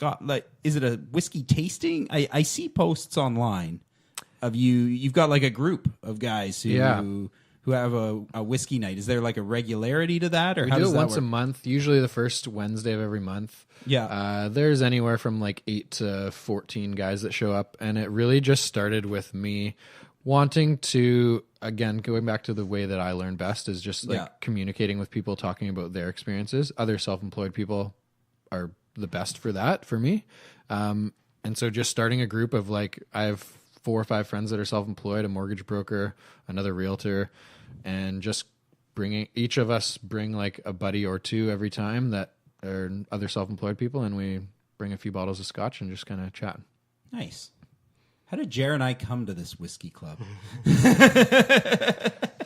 Speaker 1: it a whiskey tasting? I see posts online of you've got like a group of guys who have a whiskey night. Is there like a regularity to that, or
Speaker 11: we
Speaker 1: how
Speaker 11: do
Speaker 1: does
Speaker 11: it
Speaker 1: that
Speaker 11: once
Speaker 1: work?
Speaker 11: a month, usually the first Wednesday of every month.
Speaker 1: Yeah.
Speaker 11: There's anywhere from like 8 to 14 guys that show up, and it really just started with me wanting to, again, going back to the way that I learn best is just like communicating with people, talking about their experiences. Other self-employed people are the best for that for me. And so just starting a group of like, I have 4 or 5 friends that are self-employed, a mortgage broker, another realtor, and just each of us bring like a buddy or two every time that are other self-employed people, and we bring a few bottles of Scotch and just kind of chat.
Speaker 1: Nice. How did Jer and I come to this whiskey club?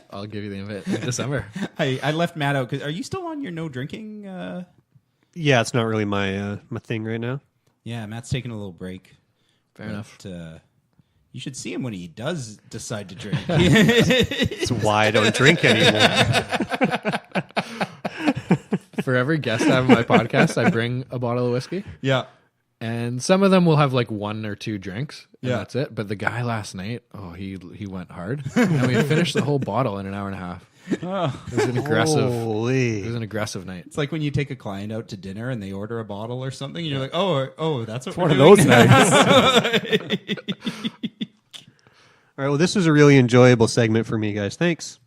Speaker 11: I'll give you the invite in December.
Speaker 1: I left Matt out. Are you still on your no drinking?
Speaker 10: Yeah, it's not really my thing right now.
Speaker 1: Yeah, Matt's taking a little break.
Speaker 11: Fair enough.
Speaker 1: You should see him when he does decide to drink.
Speaker 10: It's why I don't drink anymore.
Speaker 11: For every guest I have on my podcast, I bring a bottle of whiskey.
Speaker 1: Yeah.
Speaker 11: And some of them will have like 1 or 2 drinks, and
Speaker 1: Yeah.
Speaker 11: that's it. But the guy last night, he went hard, and we finished the whole bottle in an hour and a half. It was an aggressive.
Speaker 10: Holy.
Speaker 11: It was an aggressive night.
Speaker 1: It's like when you take a client out to dinner and they order a bottle or something, and you're like, oh, that's what
Speaker 9: One
Speaker 1: we're
Speaker 9: of
Speaker 1: doing?
Speaker 9: those nights.
Speaker 10: All right. Well, this was a really enjoyable segment for me, guys. Thanks.